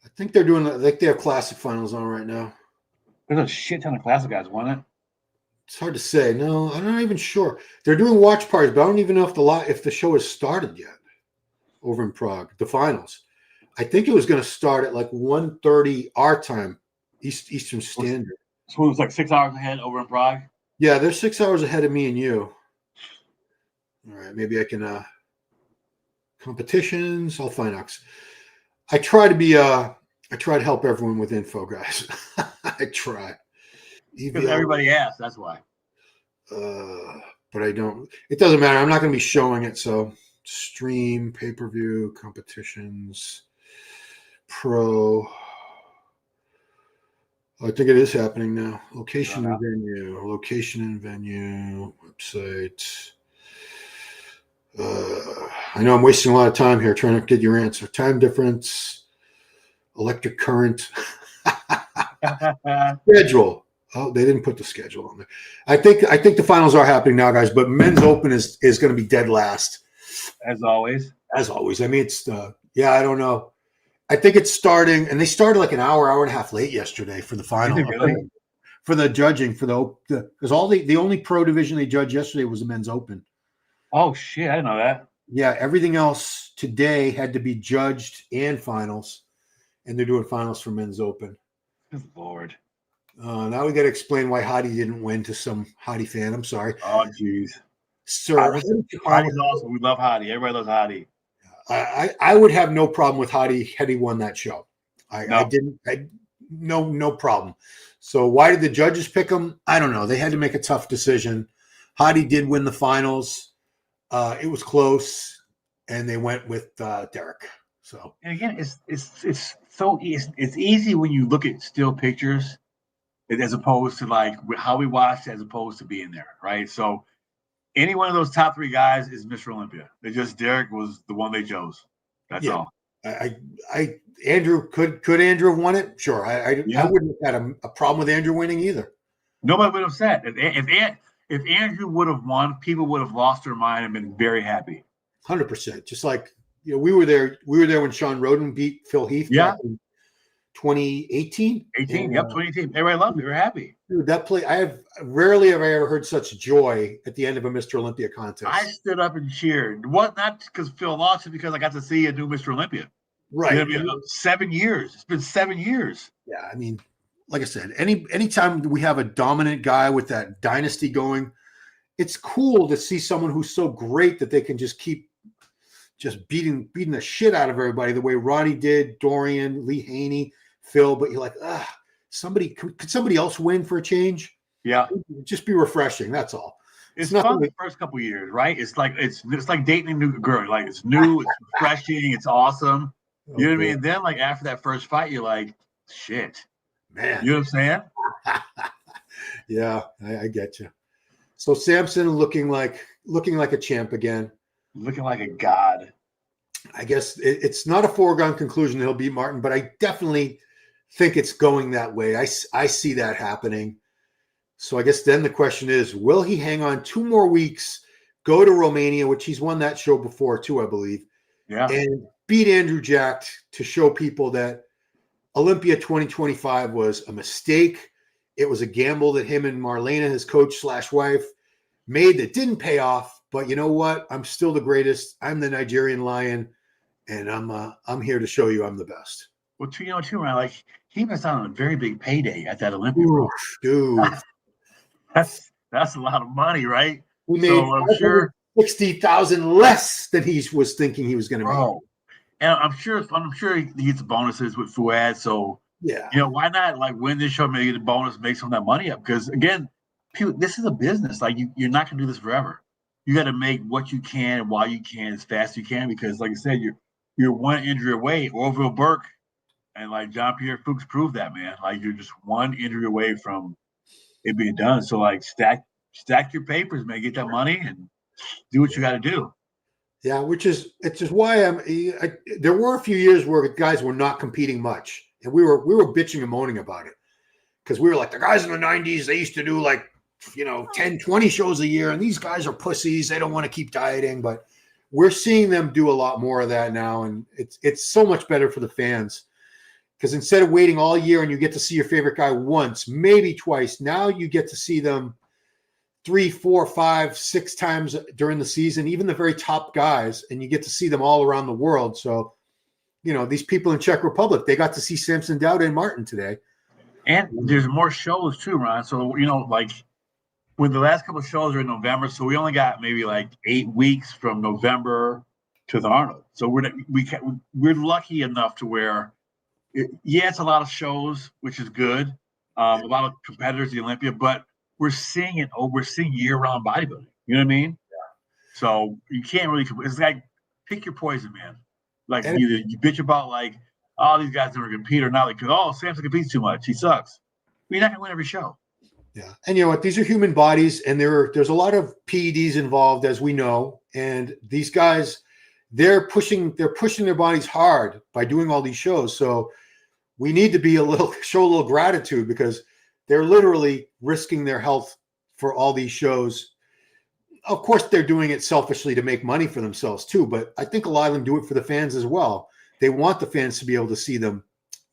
I think they're doing. I think they have classic finals on right now. There's a shit ton of classic guys, wasn't it? It's hard to say. No, I'm not even sure. They're doing watch parties, but I don't even know if the show has started yet over in Prague. The finals. I think it was going to start at like 1:30 our time, Eastern Standard. So it was like 6 hours ahead over in Prague? Yeah, they're 6 hours ahead of me and you. All right, maybe I can competitions. I'll find out. I try to help everyone with info, guys. I try. Because everybody asks, that's why. But I don't. It doesn't matter. I'm not going to be showing it. So stream, pay-per-view, competitions, pro. I think it is happening now. Location and venue, website. I know I'm wasting a lot of time here trying to get your answer. Time difference, electric current, schedule. Oh, they didn't put the schedule on there. I think the finals are happening now, guys. But men's open is going to be dead last, as always. As always. I mean, it's I don't know. I think it's starting, and they started like an hour and a half late yesterday for the final. Really? For the judging for because the only pro division they judged yesterday was the men's open. Oh shit! I didn't know that. Yeah, everything else today had to be judged and finals, and they're doing finals for men's open. Good Lord. Now we got to explain why Hottie didn't win to some Hottie fan. I'm sorry. Oh, jeez. Sir, Hottie's awesome. We love Hottie. Everybody loves Hottie. I would have no problem with Hottie had he won that show. No problem. So why did the judges pick him? I don't know. They had to make a tough decision. Hottie did win the finals. It was close, and they went with Derek. So and again, it's so it's easy when you look at still pictures, as opposed to like how we watched, as opposed to being there, right? So any one of those top 3 guys is Mr. Olympia. It just Derek was the one they chose. That's all. Andrew could Andrew have won it? Sure. I wouldn't have had a problem with Andrew winning either. Nobody would have said if Andrew would have won, people would have lost their mind and been very happy. 100%. Just like we were there. We were there when Sean Roden beat Phil Heath. Yeah. Back in 2018. 2018. Everybody loved it. We were happy. Dude, that play. Rarely have I ever heard such joy at the end of a Mr. Olympia contest. I stood up and cheered. Not because Phil lost, it because I got to see a new Mr. Olympia. Right. You know what I mean? 7 years. It's been 7 years. Yeah. I mean, like I said, anytime we have a dominant guy with that dynasty going, it's cool to see someone who's so great that they can just keep beating the shit out of everybody the way Ronnie did, Dorian, Lee Haney, Phil. But you're like, could somebody else win for a change? Yeah. It'd just be refreshing. That's all. It's fun the first couple of years, right? It's like dating a new girl. Like it's new, it's refreshing, it's awesome. You know what I mean? And then like after that first fight, you're like, shit. Man. You know what I'm saying? Yeah, I get you. So Samson looking like a champ again. Looking like a god. I guess it's not a foregone conclusion that he'll beat Martin, but I definitely think it's going that way. I see that happening. So I guess then the question is, will he hang on 2 more weeks, go to Romania, which he's won that show before too, I believe, and beat Andrew Jack to show people that Olympia 2025 was a mistake. It was a gamble that him and Marlena, his coach/wife, made that didn't pay off. But you know what? I'm still the greatest. I'm the Nigerian Lion, and I'm here to show you I'm the best. Well, too, Ryan, like he missed out on a very big payday at that Olympia, bro. Dude, that's a lot of money, right? we made So I'm sure 60,000 less than he was thinking he was going to make. bro. And I'm sure he gets bonuses with Fuad. So Yeah, why not like win this show, maybe get a bonus, make some of that money up? Because again, people, this is a business. Like you're not gonna do this forever. You got to make what you can and while you can as fast as you can. Because like I said, you're one injury away. Orville Burke and like John Pierre Fuchs proved that, man. Like you're just one injury away from it being done. So like stack your papers, man. Get that money and do what you got to do. yeah. It's just why there were a few years where guys were not competing much, and we were bitching and moaning about it because we were like the guys in the '90s. They used to do like 10, 20 shows a year, and these guys are pussies. They don't want to keep dieting, but we're seeing them do a lot more of that now, and it's so much better for the fans. Because instead of waiting all year and you get to see your favorite guy once, maybe twice, now you get to see them 3, 4, 5, 6 times during the season, even the very top guys, and you get to see them all around the world. So, these people in Czech Republic, they got to see Samson Dauda and Martin today. And there's more shows too, Ron. So, like with the last couple of shows are in November, so we only got maybe like 8 weeks from November to the Arnold. So we're lucky enough to where it's a lot of shows, which is good. A lot of competitors, the Olympia, but we're seeing year-round bodybuilding. You know what I mean? Yeah. So you can't really. It's like pick your poison, man. Like either you bitch about like, oh, these guys never compete, or not because Samson competes too much. He sucks. You're not gonna win every show. Yeah, and you know what? These are human bodies, and there's a lot of PEDs involved, as we know. And these guys, they're pushing their bodies hard by doing all these shows. So we need to show a little gratitude because they're literally risking their health for all these shows. Of course, they're doing it selfishly to make money for themselves too, but I think a lot of them do it for the fans as well. They want the fans to be able to see them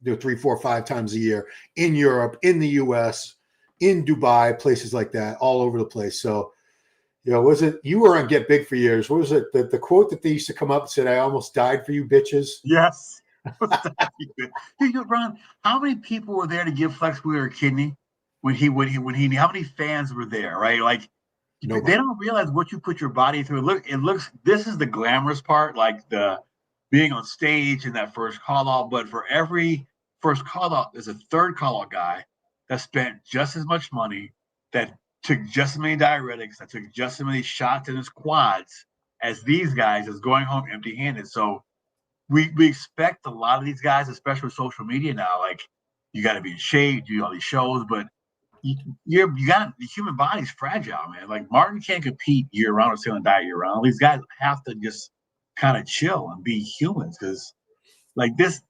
3, 4, 5 times a year in Europe, in the US, in Dubai, places like that, all over the place. So, was it you were on Get Big for years? What was it? The quote that they used to come up and said, "I almost died for you, bitches." Yes. Ron, how many people were there to give Flex Wheeler a kidney when he how many fans were there, right? Like nobody. They don't realize what you put your body through. It looks this is the glamorous part, like the being on stage in that first call out, but for every first call out, there's a third call out guy that spent just as much money, that took just as many diuretics, that took just as many shots in his quads as these guys is going home empty-handed. So we expect a lot of these guys, especially with social media now, like you got to be in shape, do all these shows, but the human body's fragile, man. Like Martin can't compete year round or stay on diet year round. These guys have to just kind of chill and be humans because like this.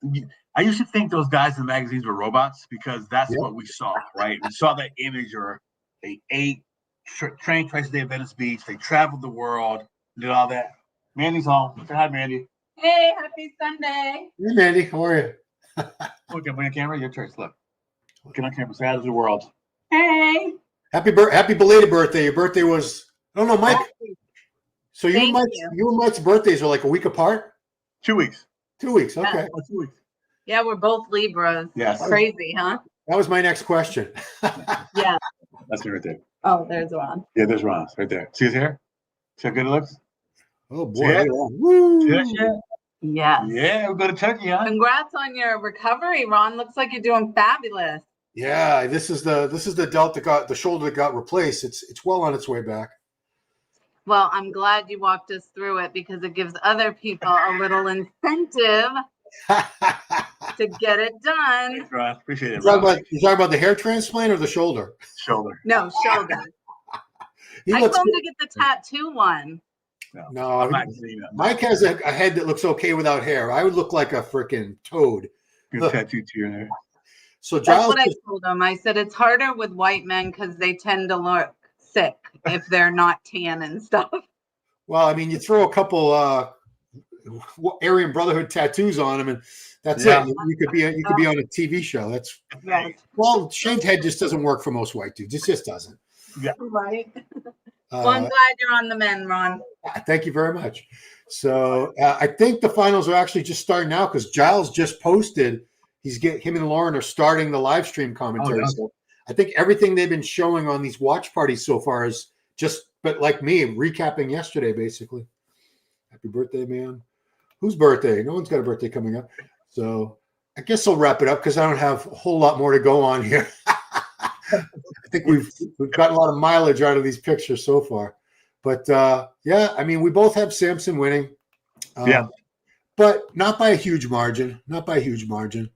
I used to think those guys in the magazines were robots because that's what we saw, right? We saw that image, or they ate, trained twice a day at Venice Beach, they traveled the world, did all that. Mandy's home. Say hi, Mandy. Hey, happy Sunday. Hey, Mandy, how are you? Look, bring a camera. Your turn. Look. Get on camera. Say hi to the world. Hey. Happy belated birthday. Your birthday was, I don't know, Mike. So you and Mike's birthdays are like a week apart? 2 weeks. 2 weeks. Okay. Yeah, 2 weeks. Yeah, we're both Libras. Yes. Crazy, huh? That was my next question. Yeah. That's me right there. Oh, there's Ron. Yeah, there's Ron. Right there. See his hair? See how good it looks? Oh, boy. Woo. See that shit? Yes. Yeah, we'll go to Turkey, huh? Congrats on your recovery, Ron. Looks like you're doing fabulous. Yeah, this is the delt that got the shoulder that got replaced. It's well on its way back. Well, I'm glad you walked us through it because it gives other people a little incentive to get it done. Thanks, Ron. Appreciate it. You talking about the hair transplant or the shoulder? Shoulder. No, shoulder. I told him to get the tattoo one. No, I'm not seeing that. Mike has a head that looks okay without hair. I would look like a freaking toad. Good tattoo to your hair. So Giles, that's what I told him. I said it's harder with white men because they tend to look sick if they're not tan and stuff. Well, I mean, you throw a couple Aryan Brotherhood tattoos on him, and that's Yeah. it. You could be on a TV show. That's well, shaved head just doesn't work for most white dudes. It just doesn't. Yeah. Right. Well, I'm glad you're on the men, Ron. Thank you very much. So I think the finals are actually just starting now because Giles just posted. Him and Lauren are starting the live stream commentary. Oh, yeah. So I think everything they've been showing on these watch parties so far is just, but like me, recapping yesterday, basically. Happy birthday, man. Whose birthday? No one's got a birthday coming up. So I guess I'll wrap it up because I don't have a whole lot more to go on here. I think we've gotten a lot of mileage out of these pictures so far. But yeah, I mean, we both have Samson winning. Yeah. But not by a huge margin. Not by a huge margin.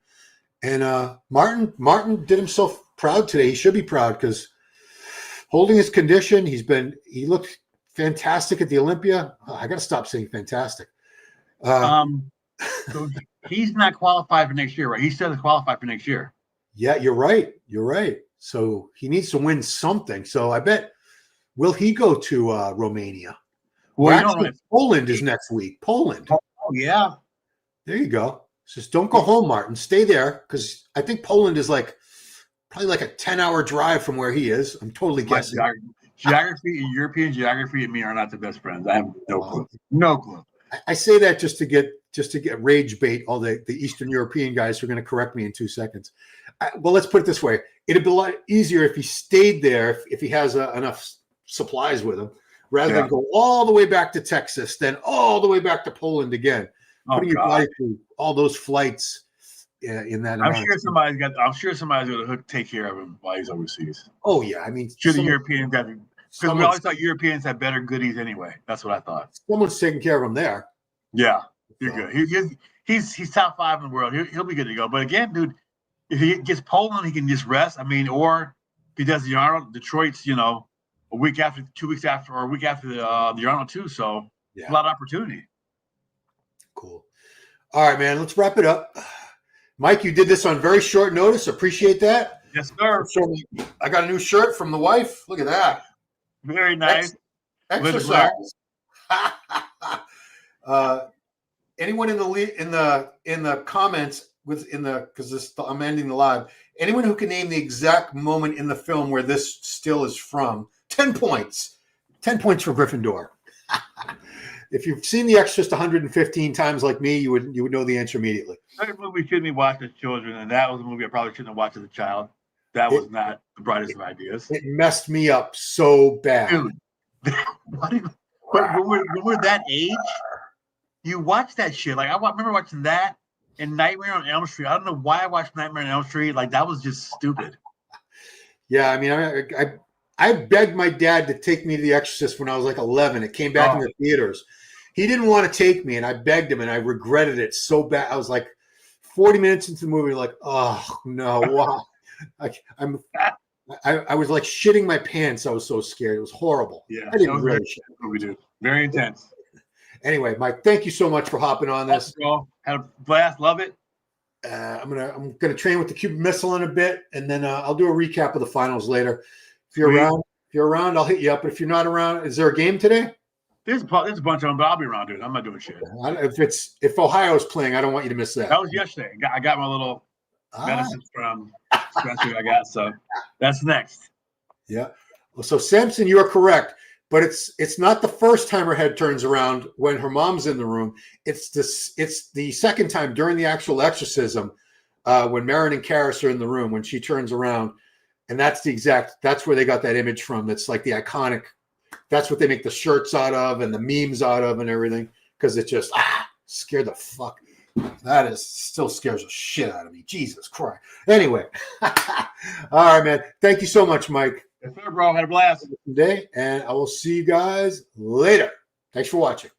And Martin did himself proud today. He should be proud because holding his condition, he looked fantastic at the Olympia. I got to stop saying fantastic. So he's not qualified for next year, right? He still is qualified for next year. Yeah, you're right. You're right. So he needs to win something. So I bet, will he go to Romania? Well, actually, Poland is next week. Poland. Oh, yeah. There you go. Just don't go home, Martin. Stay there because I think Poland is probably like a 10-hour drive from where he is. I'm totally guessing. Geography, European geography, and me are not the best friends. I have no clue. No clue. I say that just to get rage bait all the Eastern European guys who are going to correct me in 2 seconds. Well, let's put it this way. It'd be a lot easier if he stayed there, if he has enough supplies with him, rather than go all the way back to Texas, then all the way back to Poland again. Putting your body through all those flights in that. I'm sure somebody's going to take care of him while he's overseas. Oh yeah, I mean, the Europeans got because we always thought Europeans had better goodies anyway. That's what I thought. Someone's taking care of him there. Yeah, you're good. He's top 5 in the world. He'll be good to go. But again, dude, if he gets Poland, he can just rest. I mean, or if he does the Arnold, Detroit's a week after, 2 weeks after, or a week after the Arnold too. So a lot of opportunity. Cool. All right, man. Let's wrap it up. Mike, you did this on very short notice. Appreciate that. Yes, sir. So I got a new shirt from the wife. Look at that. Very nice. Exercise. Anyone in the comments because I'm ending the live. Anyone who can name the exact moment in the film where this still is from, 10 points. 10 points for Gryffindor. If you've seen The Exorcist 115 times like me, you would know the answer immediately. That movie shouldn't be watched as children, and that was a movie I probably shouldn't have watched as a child. That was not the brightest of ideas. It messed me up so bad. Dude, when we're that age, you watch that shit. Like I remember watching that and Nightmare on Elm Street. I don't know why I watched Nightmare on Elm Street. Like that was just stupid. Yeah, I mean, I begged my dad to take me to The Exorcist when I was like 11. It came back in the theaters. He didn't want to take me, and I begged him, and I regretted it so bad. I was like 40 minutes into the movie, like, oh no, wow. I was like shitting my pants. I was so scared. It was horrible. Yeah, I didn't really shit. We do. Very intense. Anyway, Mike, thank you so much for hopping on this. Had a blast. Love it. I'm gonna train with the Cuban Missile in a bit, and then I'll do a recap of the finals later. If you're around, I'll hit you up. But if you're not around, is there a game today? There's a bunch of them, but I'll be around, dude. I'm not doing shit. If Ohio's playing, I don't want you to miss that. That was yesterday. I got my little medicine from Spencer. I got so that's next. Yeah. So Samson, you are correct, but it's not the first time her head turns around when her mom's in the room. It's the second time during the actual exorcism when Marin and Karis are in the room when she turns around. And that's where they got that image from. That's like the iconic, that's what they make the shirts out of and the memes out of and everything. Because it just scared the fuck. That still scares the shit out of me. Jesus Christ. Anyway. All right, man. Thank you so much, Mike. Yes, sir, bro. Had a blast. Today, and I will see you guys later. Thanks for watching.